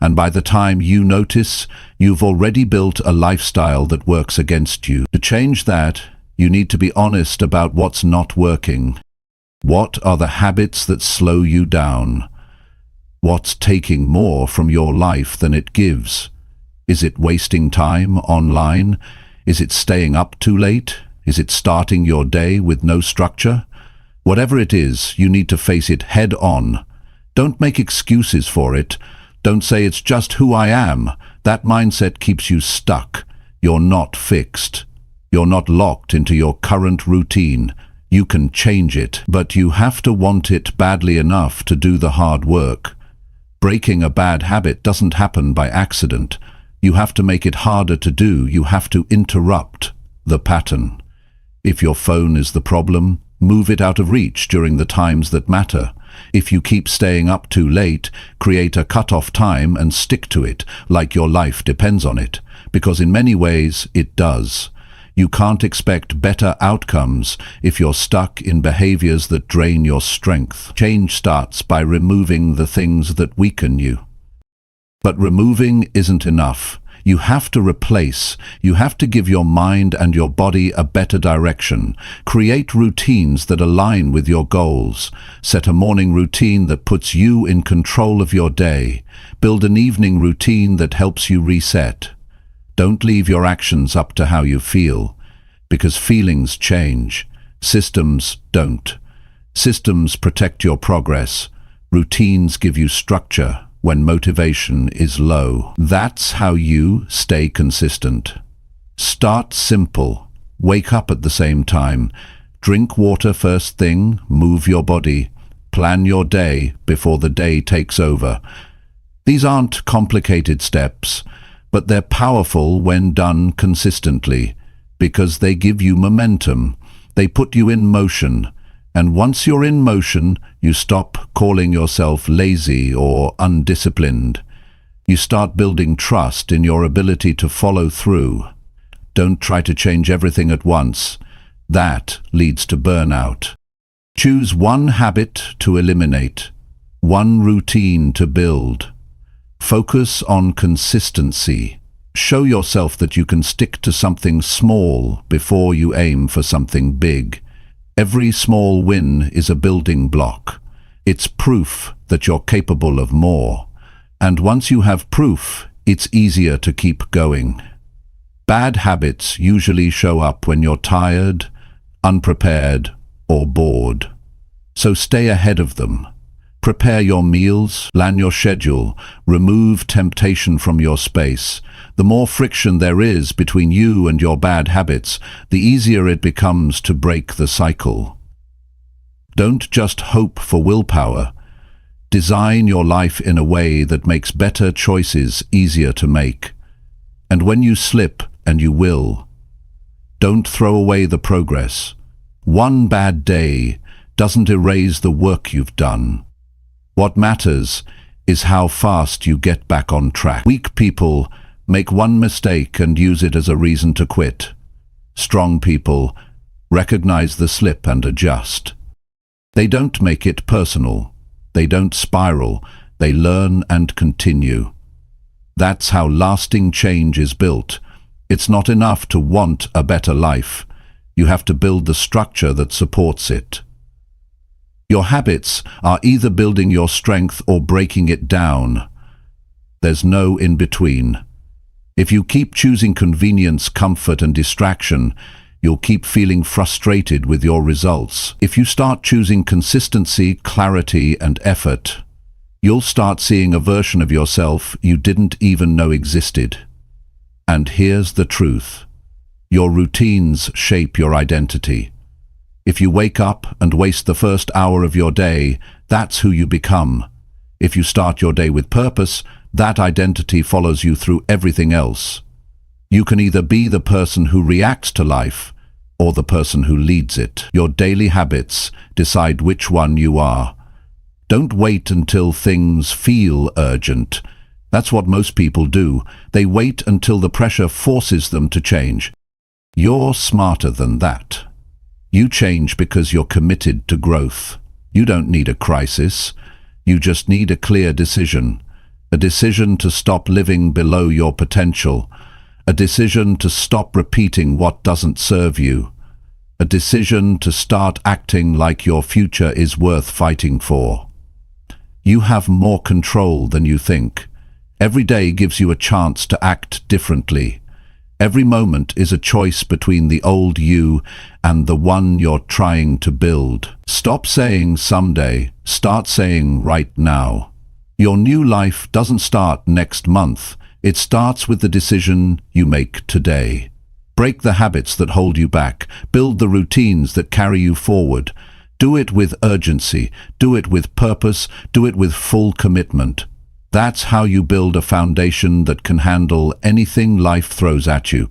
and by the time you notice, you've already built a lifestyle that works against you. To change that, you need to be honest about what's not working. What are the habits that slow you down? What's taking more from your life than it gives? Is it wasting time online? Is it staying up too late? Is it starting your day with no structure? Whatever it is, you need to face it head on. Don't make excuses for it. Don't say it's just who I am. That mindset keeps you stuck. You're not fixed. You're not locked into your current routine. You can change it, but you have to want it badly enough to do the hard work. Breaking a bad habit doesn't happen by accident. You have to make it harder to do. You have to interrupt the pattern. If your phone is the problem, move it out of reach during the times that matter. If you keep staying up too late, create a cut-off time and stick to it, like your life depends on it, because in many ways it does. You can't expect better outcomes if you're stuck in behaviors that drain your strength. Change starts by removing the things that weaken you. But removing isn't enough. You have to replace. You have to give your mind and your body a better direction. Create routines that align with your goals. Set a morning routine that puts you in control of your day. Build an evening routine that helps you reset. Don't leave your actions up to how you feel, because feelings change. Systems don't. Systems protect your progress. Routines give you structure when motivation is low. That's how you stay consistent. Start simple. Wake up at the same time. Drink water first thing. Move your body. Plan your day before the day takes over. These aren't complicated steps, but they're powerful when done consistently, because they give you momentum. They put you in motion, and once you're in motion, you stop calling yourself lazy or undisciplined. You start building trust in your ability to follow through. Don't try to change everything at once. That leads to burnout. Choose one habit to eliminate, one routine to build. Focus on consistency. Show yourself that you can stick to something small before you aim for something big. Every small win is a building block. It's proof that you're capable of more. And once you have proof, it's easier to keep going. Bad habits usually show up when you're tired, unprepared, or bored. So stay ahead of them. Prepare your meals, plan your schedule, remove temptation from your space. The more friction there is between you and your bad habits, the easier it becomes to break the cycle. Don't just hope for willpower. Design your life in a way that makes better choices easier to make. And when you slip, and you will, don't throw away the progress. One bad day doesn't erase the work you've done. What matters is how fast you get back on track. Weak people make one mistake and use it as a reason to quit. Strong people recognize the slip and adjust. They don't make it personal. They don't spiral. They learn and continue. That's how lasting change is built. It's not enough to want a better life. You have to build the structure that supports it. Your habits are either building your strength or breaking it down. There's no in-between. If you keep choosing convenience, comfort, and distraction, you'll keep feeling frustrated with your results. If you start choosing consistency, clarity, and effort, you'll start seeing a version of yourself you didn't even know existed. And here's the truth. Your routines shape your identity. If you wake up and waste the first hour of your day, that's who you become. If you start your day with purpose, that identity follows you through everything else. You can either be the person who reacts to life or the person who leads it. Your daily habits decide which one you are. Don't wait until things feel urgent. That's what most people do. They wait until the pressure forces them to change. You're smarter than that. You change because you're committed to growth. You don't need a crisis. You just need a clear decision. A decision to stop living below your potential. A decision to stop repeating what doesn't serve you. A decision to start acting like your future is worth fighting for. You have more control than you think. Every day gives you a chance to act differently. Every moment is a choice between the old you and the one you're trying to build. Stop saying someday, start saying right now. Your new life doesn't start next month. It starts with the decision you make today. Break the habits that hold you back. Build the routines that carry you forward. Do it with urgency. Do it with purpose. Do it with full commitment. That's how you build a foundation that can handle anything life throws at you.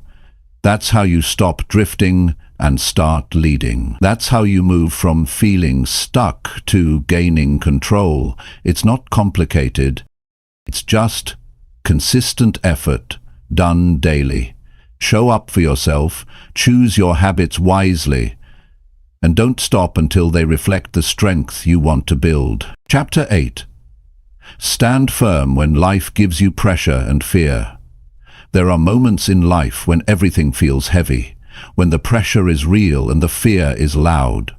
That's how you stop drifting and start leading. That's how you move from feeling stuck to gaining control. It's not complicated. It's just consistent effort done daily. Show up for yourself, choose your habits wisely, and don't stop until they reflect the strength you want to build. Chapter 8. Stand firm when life gives you pressure and fear. There are moments in life when everything feels heavy, when the pressure is real and the fear is loud,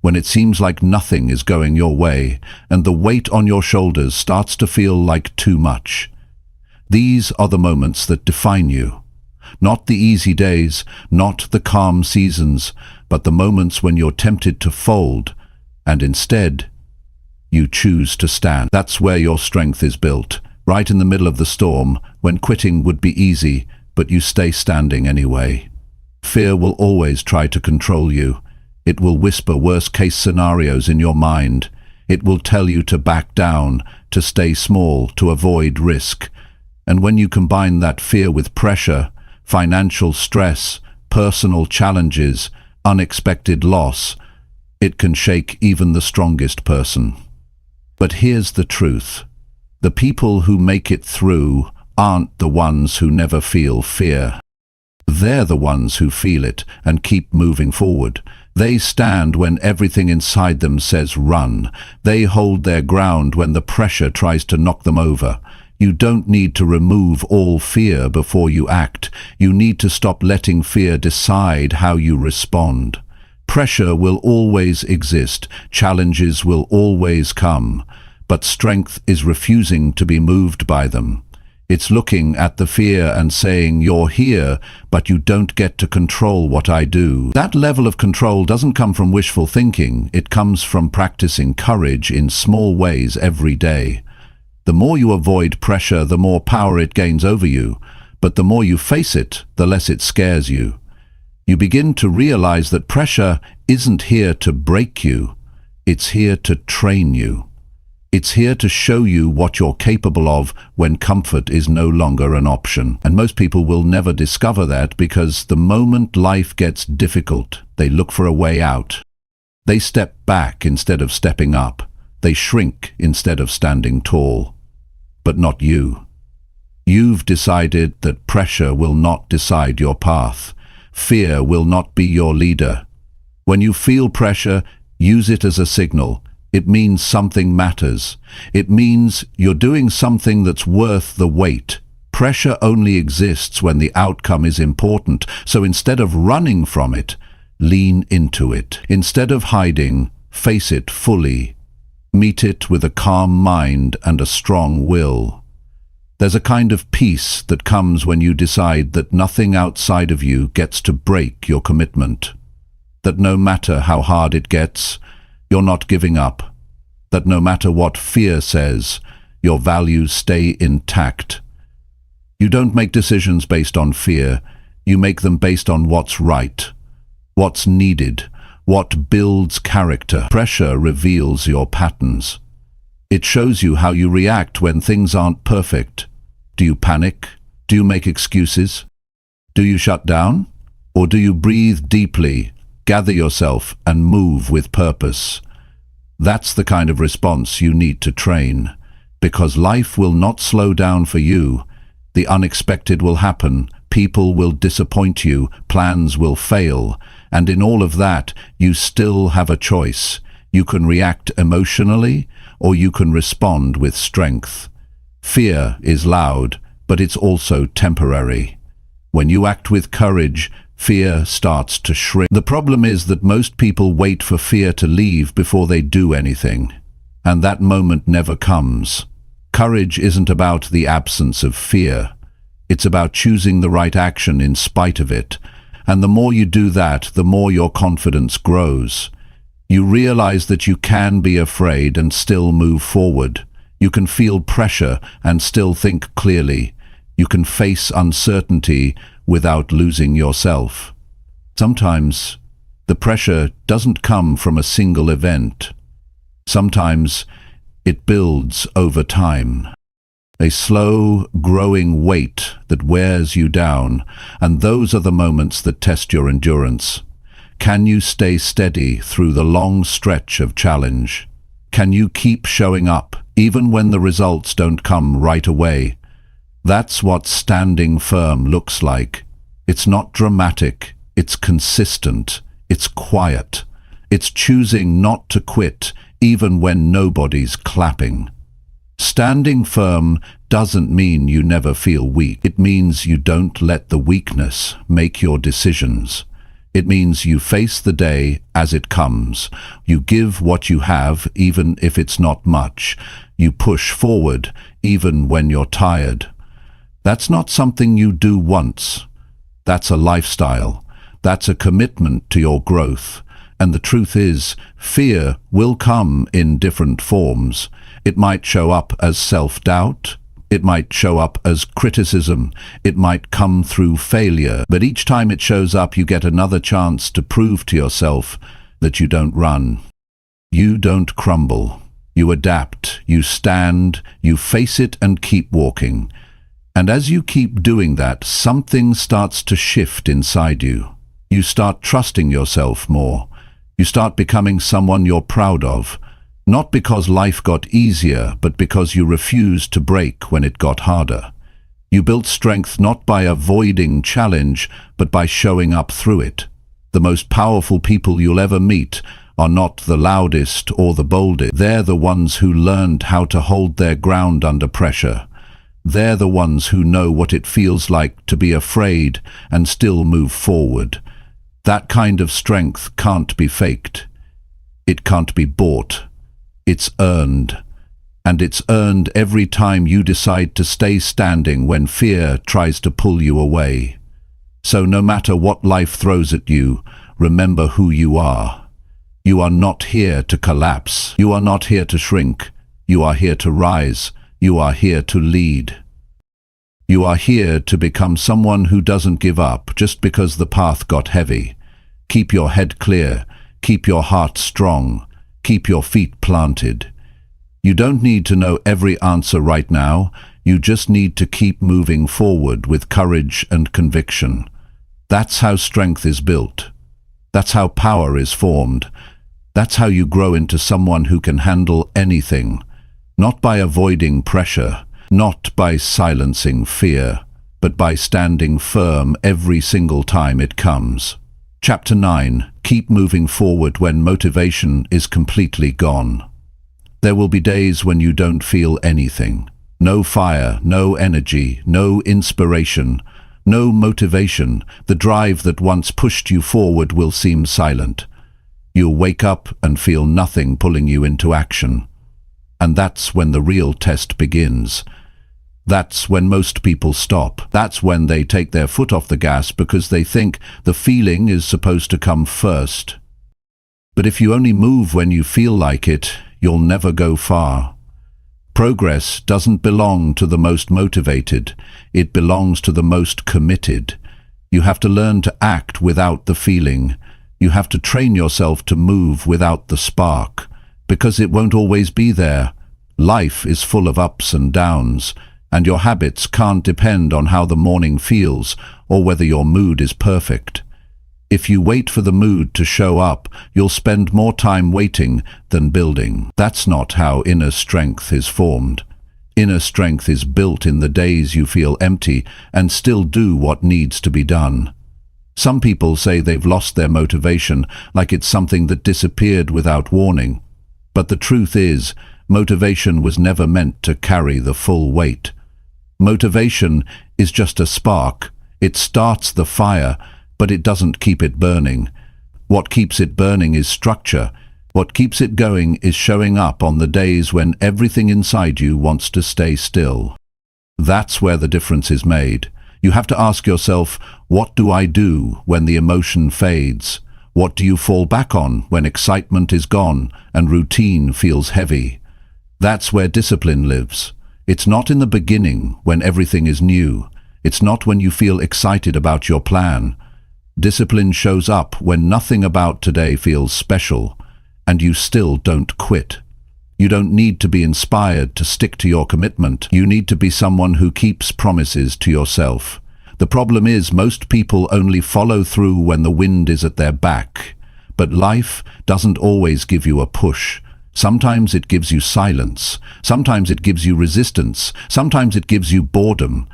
when it seems like nothing is going your way and the weight on your shoulders starts to feel like too much. These are the moments that define you. Not the easy days, not the calm seasons, but the moments when you're tempted to fold, and instead, you choose to stand. That's where your strength is built, right in the middle of the storm, when quitting would be easy, but you stay standing anyway. Fear will always try to control you. It will whisper worst-case scenarios in your mind. It will tell you to back down, to stay small, to avoid risk. And when you combine that fear with pressure, financial stress, personal challenges, unexpected loss, it can shake even the strongest person. But here's the truth. The people who make it through aren't the ones who never feel fear. They're the ones who feel it and keep moving forward. They stand when everything inside them says run. They hold their ground when the pressure tries to knock them over. You don't need to remove all fear before you act. You need to stop letting fear decide how you respond. Pressure will always exist. Challenges will always come. But strength is refusing to be moved by them. It's looking at the fear and saying, "You're here, but you don't get to control what I do." That level of control doesn't come from wishful thinking. It comes from practicing courage in small ways every day. The more you avoid pressure, the more power it gains over you. But the more you face it, the less it scares you. You begin to realize that pressure isn't here to break you. It's here to train you. It's here to show you what you're capable of when comfort is no longer an option. And most people will never discover that because the moment life gets difficult, they look for a way out. They step back instead of stepping up. They shrink instead of standing tall. But not you. You've decided that pressure will not decide your path. Fear will not be your leader. When you feel pressure, use it as a signal. It means something matters. It means you're doing something that's worth the wait. Pressure only exists when the outcome is important, so instead of running from it, lean into it. Instead of hiding, face it fully. Meet it with a calm mind and a strong will. There's a kind of peace that comes when you decide that nothing outside of you gets to break your commitment. That no matter how hard it gets, you're not giving up. That no matter what fear says, your values stay intact. You don't make decisions based on fear. You make them based on what's right, what's needed, what builds character. Pressure reveals your patterns. It shows you how you react when things aren't perfect. Do you panic? Do you make excuses? Do you shut down? Or do you breathe deeply, gather yourself, and move with purpose? That's the kind of response you need to train, because life will not slow down for you. The unexpected will happen, people will disappoint you, plans will fail, and in all of that, you still have a choice. You can react emotionally, or you can respond with strength. Fear is loud, but it's also temporary. When you act with courage, fear starts to shrink. The problem is that most people wait for fear to leave before they do anything, and that moment never comes. Courage isn't about the absence of fear. It's about choosing the right action in spite of it. And the more you do that, the more your confidence grows. You realize that you can be afraid and still move forward. You can feel pressure and still think clearly. You can face uncertainty without losing yourself. Sometimes the pressure doesn't come from a single event. Sometimes it builds over time. A slow, growing weight that wears you down, and those are the moments that test your endurance. Can you stay steady through the long stretch of challenge? Can you keep showing up, even when the results don't come right away? That's what standing firm looks like. It's not dramatic, it's consistent, it's quiet. It's choosing not to quit, even when nobody's clapping. Standing firm doesn't mean you never feel weak. It means you don't let the weakness make your decisions. It means you face the day as it comes. You give what you have, even if it's not much. You push forward, even when you're tired. That's not something you do once. That's a lifestyle. That's a commitment to your growth. And the truth is, fear will come in different forms. It might show up as self-doubt. It might show up as criticism. It might come through failure. But each time it shows up, you get another chance to prove to yourself that you don't run. You don't crumble. You adapt, you stand, you face it and keep walking. And as you keep doing that, something starts to shift inside you. You start trusting yourself more. You start becoming someone you're proud of, not because life got easier, but because you refused to break when it got harder. You built strength not by avoiding challenge, but by showing up through it. The most powerful people you'll ever meet are not the loudest or the boldest. They're the ones who learned how to hold their ground under pressure. They're the ones who know what it feels like to be afraid and still move forward. That kind of strength can't be faked. It can't be bought. It's earned. And it's earned every time you decide to stay standing when fear tries to pull you away. So no matter what life throws at you, remember who you are. You are not here to collapse. You are not here to shrink. You are here to rise. You are here to lead. You are here to become someone who doesn't give up just because the path got heavy. Keep your head clear. Keep your heart strong. Keep your feet planted. You don't need to know every answer right now. You just need to keep moving forward with courage and conviction. That's how strength is built. That's how power is formed. That's how you grow into someone who can handle anything. Not by avoiding pressure, not by silencing fear, but by standing firm every single time it comes. Chapter 9. Keep moving forward when motivation is completely gone. There will be days when you don't feel anything. No fire, no energy, no inspiration, no motivation. The drive that once pushed you forward will seem silent. You'll wake up and feel nothing pulling you into action. And that's when the real test begins. That's when most people stop. That's when they take their foot off the gas because they think the feeling is supposed to come first. But if you only move when you feel like it, you'll never go far. Progress doesn't belong to the most motivated. It belongs to the most committed. You have to learn to act without the feeling. You have to train yourself to move without the spark, because it won't always be there. Life is full of ups and downs, and your habits can't depend on how the morning feels or whether your mood is perfect. If you wait for the mood to show up, you'll spend more time waiting than building. That's not how inner strength is formed. Inner strength is built in the days you feel empty and still do what needs to be done. Some people say they've lost their motivation, like it's something that disappeared without warning. But the truth is, motivation was never meant to carry the full weight. Motivation is just a spark. It starts the fire, but it doesn't keep it burning. What keeps it burning is structure. What keeps it going is showing up on the days when everything inside you wants to stay still. That's where the difference is made. You have to ask yourself, what do I do when the emotion fades? What do you fall back on when excitement is gone and routine feels heavy? That's where discipline lives. It's not in the beginning when everything is new. It's not when you feel excited about your plan. Discipline shows up when nothing about today feels special, and you still don't quit. You don't need to be inspired to stick to your commitment. You need to be someone who keeps promises to yourself. The problem is most people only follow through when the wind is at their back. But life doesn't always give you a push. Sometimes it gives you silence. Sometimes it gives you resistance. Sometimes it gives you boredom.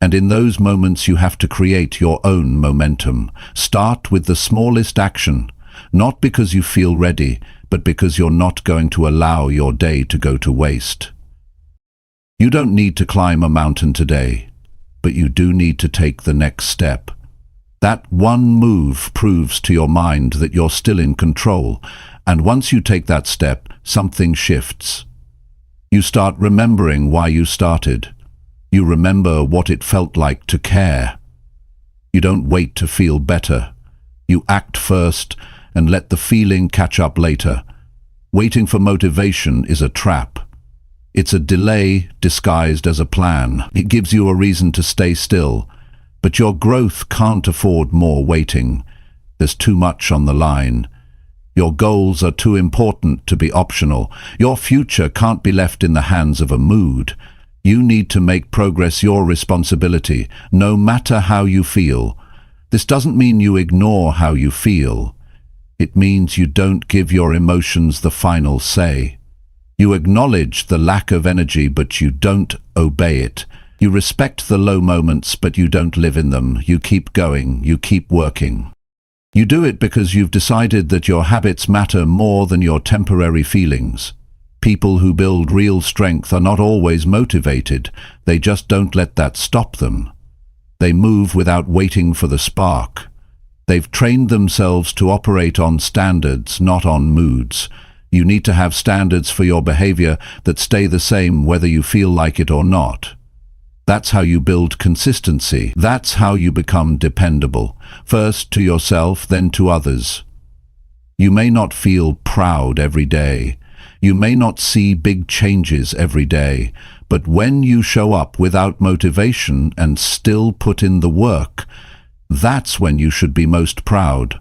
And in those moments you have to create your own momentum. Start with the smallest action, not because you feel ready, but because you're not going to allow your day to go to waste. You don't need to climb a mountain today, but you do need to take the next step. That one move proves to your mind that you're still in control, and once you take that step, something shifts. You start remembering why you started. You remember what it felt like to care. You don't wait to feel better. You act first and let the feeling catch up later. Waiting for motivation is a trap. It's a delay disguised as a plan. It gives you a reason to stay still, but your growth can't afford more waiting. There's too much on the line. Your goals are too important to be optional. Your future can't be left in the hands of a mood. You need to make progress your responsibility, no matter how you feel. This doesn't mean you ignore how you feel. It means you don't give your emotions the final say. You acknowledge the lack of energy, but you don't obey it. You respect the low moments, but you don't live in them. You keep going, you keep working. You do it because you've decided that your habits matter more than your temporary feelings. People who build real strength are not always motivated. They just don't let that stop them. They move without waiting for the spark. They've trained themselves to operate on standards, not on moods. You need to have standards for your behavior that stay the same whether you feel like it or not. That's how you build consistency. That's how you become dependable. First to yourself, then to others. You may not feel proud every day. You may not see big changes every day. But when you show up without motivation and still put in the work, that's when you should be most proud.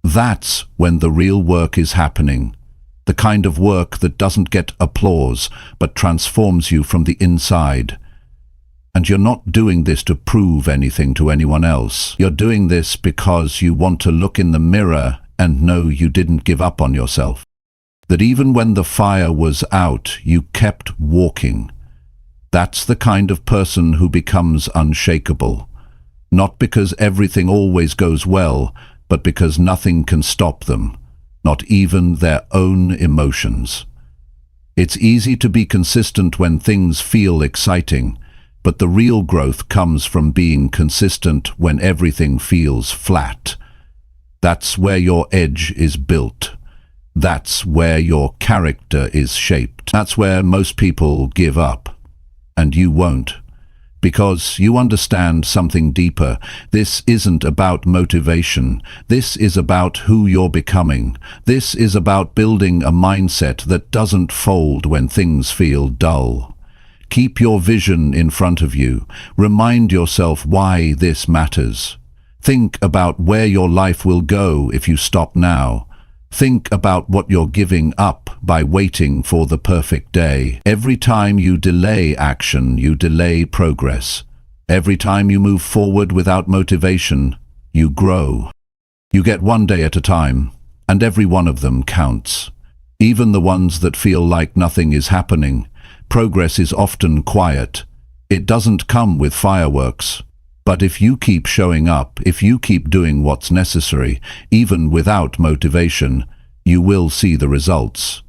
That's when the real work is happening. The kind of work that doesn't get applause, but transforms you from the inside. And you're not doing this to prove anything to anyone else. You're doing this because you want to look in the mirror and know you didn't give up on yourself. That even when the fire was out, you kept walking. That's the kind of person who becomes unshakable. Not because everything always goes well, but because nothing can stop them, not even their own emotions. It's easy to be consistent when things feel exciting, but the real growth comes from being consistent when everything feels flat. That's where your edge is built. That's where your character is shaped. That's where most people give up. And you won't. Because you understand something deeper. This isn't about motivation. This is about who you're becoming. This is about building a mindset that doesn't fold when things feel dull. Keep your vision in front of you. Remind yourself why this matters. Think about where your life will go if you stop now. Think about what you're giving up by waiting for the perfect day. Every time you delay action, you delay progress. Every time you move forward without motivation, you grow. You get one day at a time, and every one of them counts. Even the ones that feel like nothing is happening. Progress is often quiet. It doesn't come with fireworks. But if you keep showing up, if you keep doing what's necessary, even without motivation, you will see the results.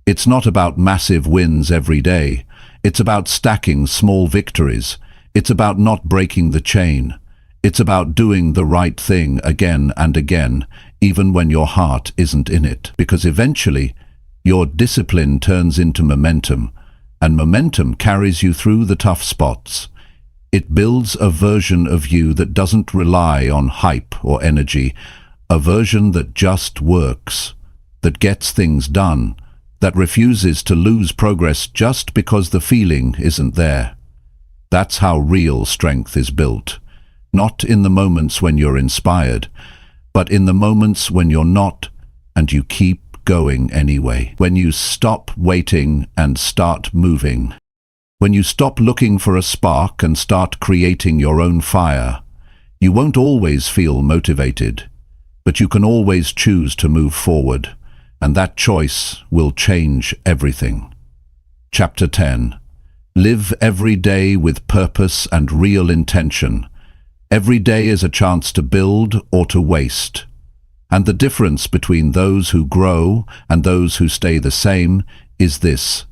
It's not about massive wins every day. It's about stacking small victories. It's about not breaking the chain. It's about doing the right thing again and again, even when your heart isn't in it. Because eventually, your discipline turns into momentum, and momentum carries you through the tough spots. It builds a version of you that doesn't rely on hype or energy, a version that just works, that gets things done, that refuses to lose progress just because the feeling isn't there. That's how real strength is built. Not in the moments when you're inspired, but in the moments when you're not, and you keep going anyway. When you stop waiting and start moving. When you stop looking for a spark and start creating your own fire. You won't always feel motivated, but you can always choose to move forward, and that choice will change everything. Chapter 10. Live every day with purpose and real intention. Every day is a chance to build or to waste. And the difference between those who grow and those who stay the same is this: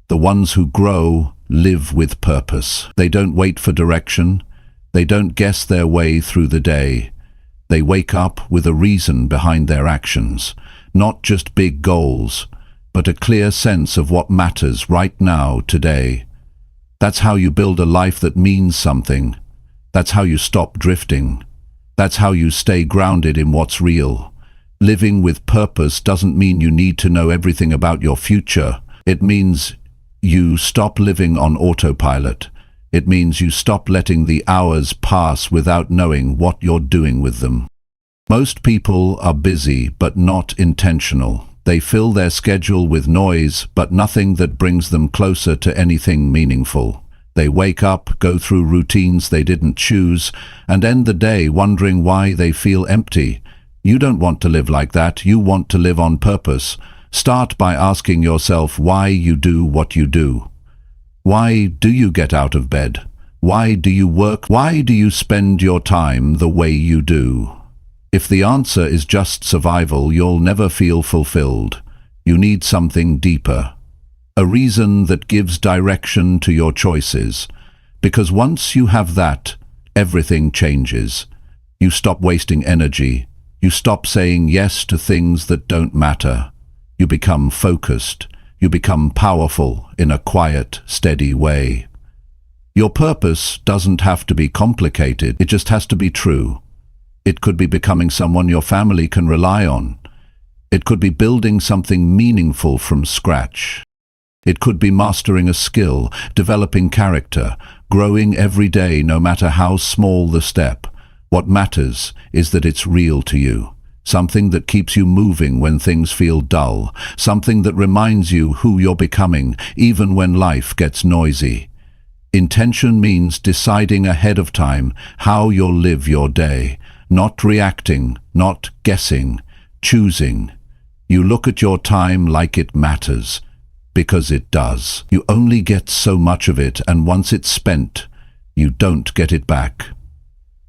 the ones who grow live with purpose. They don't wait for direction. They don't guess their way through the day. They wake up with a reason behind their actions, not just big goals, but a clear sense of what matters right now, today. That's how you build a life that means something. That's how you stop drifting. That's how you stay grounded in what's real. Living with purpose doesn't mean you need to know everything about your future. It means you stop living on autopilot. It means you stop letting the hours pass without knowing what you're doing with them. Most people are busy but not intentional. They fill their schedule with noise, but nothing that brings them closer to anything meaningful. They wake up, go through routines they didn't choose, and end the day wondering why they feel empty. You don't want to live like that. You want to live on purpose. Start by asking yourself why you do what you do. Why do you get out of bed? Why do you work? Why do you spend your time the way you do? If the answer is just survival, you'll never feel fulfilled. You need something deeper. A reason that gives direction to your choices. Because once you have that, everything changes. You stop wasting energy. You stop saying yes to things that don't matter. You become focused. You become powerful in a quiet, steady way. Your purpose doesn't have to be complicated. It just has to be true. It could be becoming someone your family can rely on. It could be building something meaningful from scratch. It could be mastering a skill, developing character, growing every day no matter how small the step. What matters is that it's real to you. Something that keeps you moving when things feel dull. Something that reminds you who you're becoming, even when life gets noisy. Intention means deciding ahead of time how you'll live your day. Not reacting, not guessing, choosing. You look at your time like it matters, because it does. You only get so much of it, and once it's spent, you don't get it back.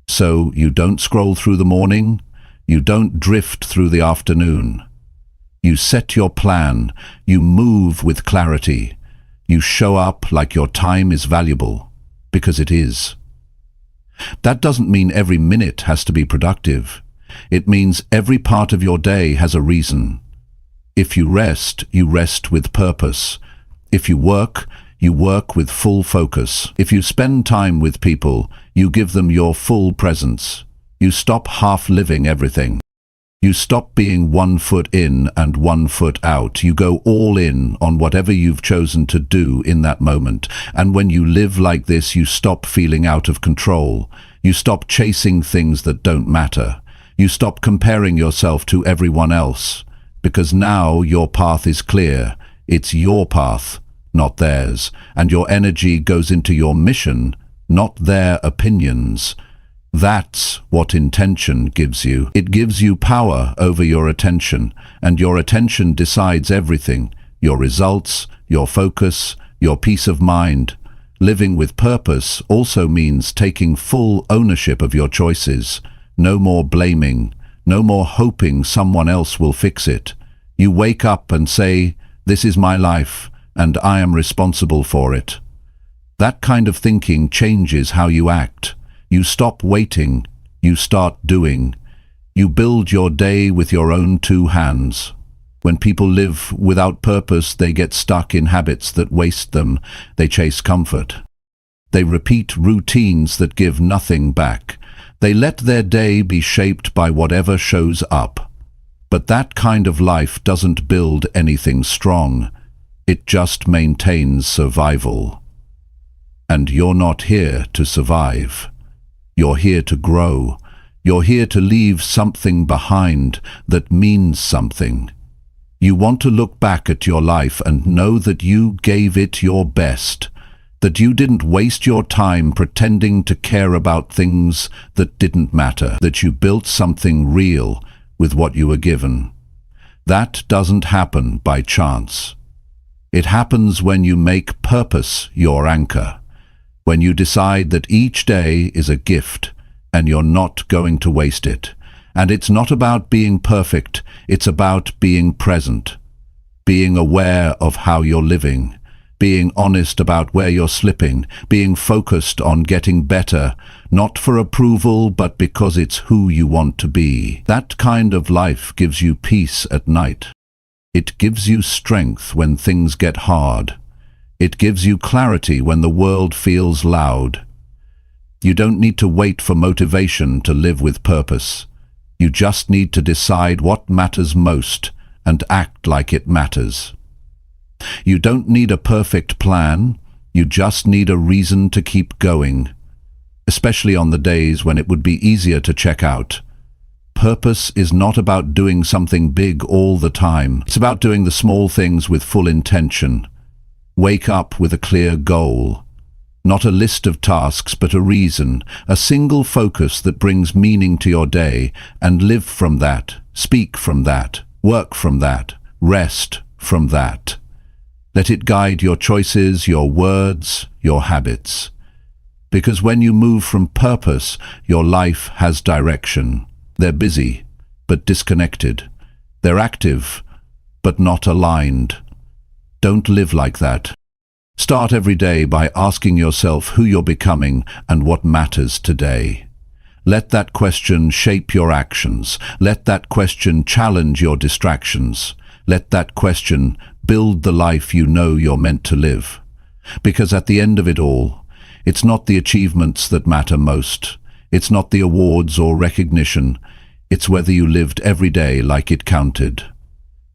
So you don't scroll through the morning, you don't drift through the afternoon. You set your plan, you move with clarity, you show up like your time is valuable, because it is. That doesn't mean every minute has to be productive. It means every part of your day has a reason. If you rest with purpose. If you work with full focus. If you spend time with people, you give them your full presence. You stop half-living everything. You stop being 1 foot in and 1 foot out. You go all in on whatever you've chosen to do in that moment. And when you live like this, you stop feeling out of control. You stop chasing things that don't matter. You stop comparing yourself to everyone else. Because now your path is clear. It's your path, not theirs. And your energy goes into your mission, not their opinions. That's what intention gives you. It gives you power over your attention, and your attention decides everything. Your results, your focus, your peace of mind. Living with purpose also means taking full ownership of your choices. No more blaming, no more hoping someone else will fix it. You wake up and say, "This is my life, and I am responsible for it." That kind of thinking changes how you act. You stop waiting, you start doing. You build your day with your own 2 hands. When people live without purpose, they get stuck in habits that waste them. They chase comfort. They repeat routines that give nothing back. They let their day be shaped by whatever shows up. But that kind of life doesn't build anything strong. It just maintains survival. And you're not here to survive. You're here to grow. You're here to leave something behind that means something. You want to look back at your life and know that you gave it your best, that you didn't waste your time pretending to care about things that didn't matter, that you built something real with what you were given. That doesn't happen by chance. It happens when you make purpose your anchor. When you decide that each day is a gift and you're not going to waste it. And it's not about being perfect, it's about being present, being aware of how you're living, being honest about where you're slipping, being focused on getting better, not for approval but because it's who you want to be. That kind of life gives you peace at night. It gives you strength when things get hard. It gives you clarity when the world feels loud. You don't need to wait for motivation to live with purpose. You just need to decide what matters most and act like it matters. You don't need a perfect plan. You just need a reason to keep going, especially on the days when it would be easier to check out. Purpose is not about doing something big all the time. It's about doing the small things with full intention. Wake up with a clear goal. Not a list of tasks, but a reason, a single focus that brings meaning to your day, and live from that, speak from that, work from that, rest from that. Let it guide your choices, your words, your habits. Because when you move from purpose, your life has direction. They're busy, but disconnected. They're active, but not aligned. Don't live like that. Start every day by asking yourself who you're becoming and what matters today. Let that question shape your actions. Let that question challenge your distractions. Let that question build the life you know you're meant to live. Because at the end of it all, it's not the achievements that matter most. It's not the awards or recognition. It's whether you lived every day like it counted.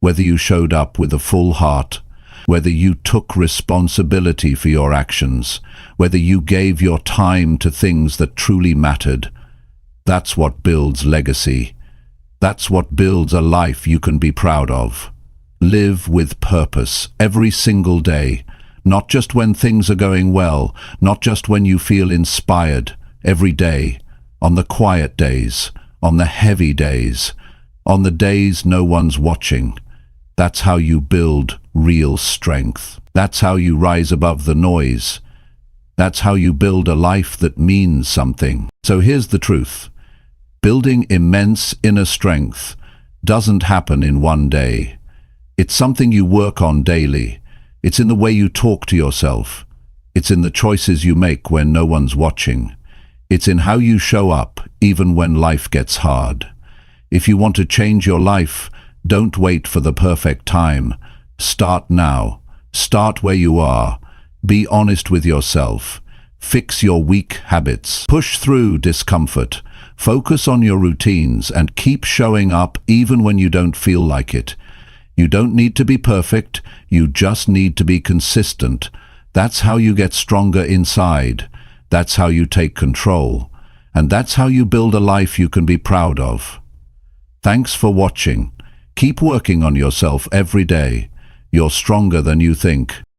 Whether you showed up with a full heart. Whether you took responsibility for your actions. Whether you gave your time to things that truly mattered. That's what builds legacy. That's what builds a life you can be proud of. Live with purpose every single day, not just when things are going well, not just when you feel inspired, every day, on the quiet days, on the heavy days, on the days no one's watching. That's how you build real strength. That's how you rise above the noise. That's how you build a life that means something. So here's the truth. Building immense inner strength doesn't happen in one day. It's something you work on daily. It's in the way you talk to yourself. It's in the choices you make when no one's watching. It's in how you show up, even when life gets hard. If you want to change your life, don't wait for the perfect time. Start now. Start where you are. Be honest with yourself. Fix your weak habits. Push through discomfort. Focus on your routines and keep showing up even when you don't feel like it. You don't need to be perfect, you just need to be consistent. That's how you get stronger inside. That's how you take control. And that's how you build a life you can be proud of. Thanks for watching. Keep working on yourself every day. You're stronger than you think.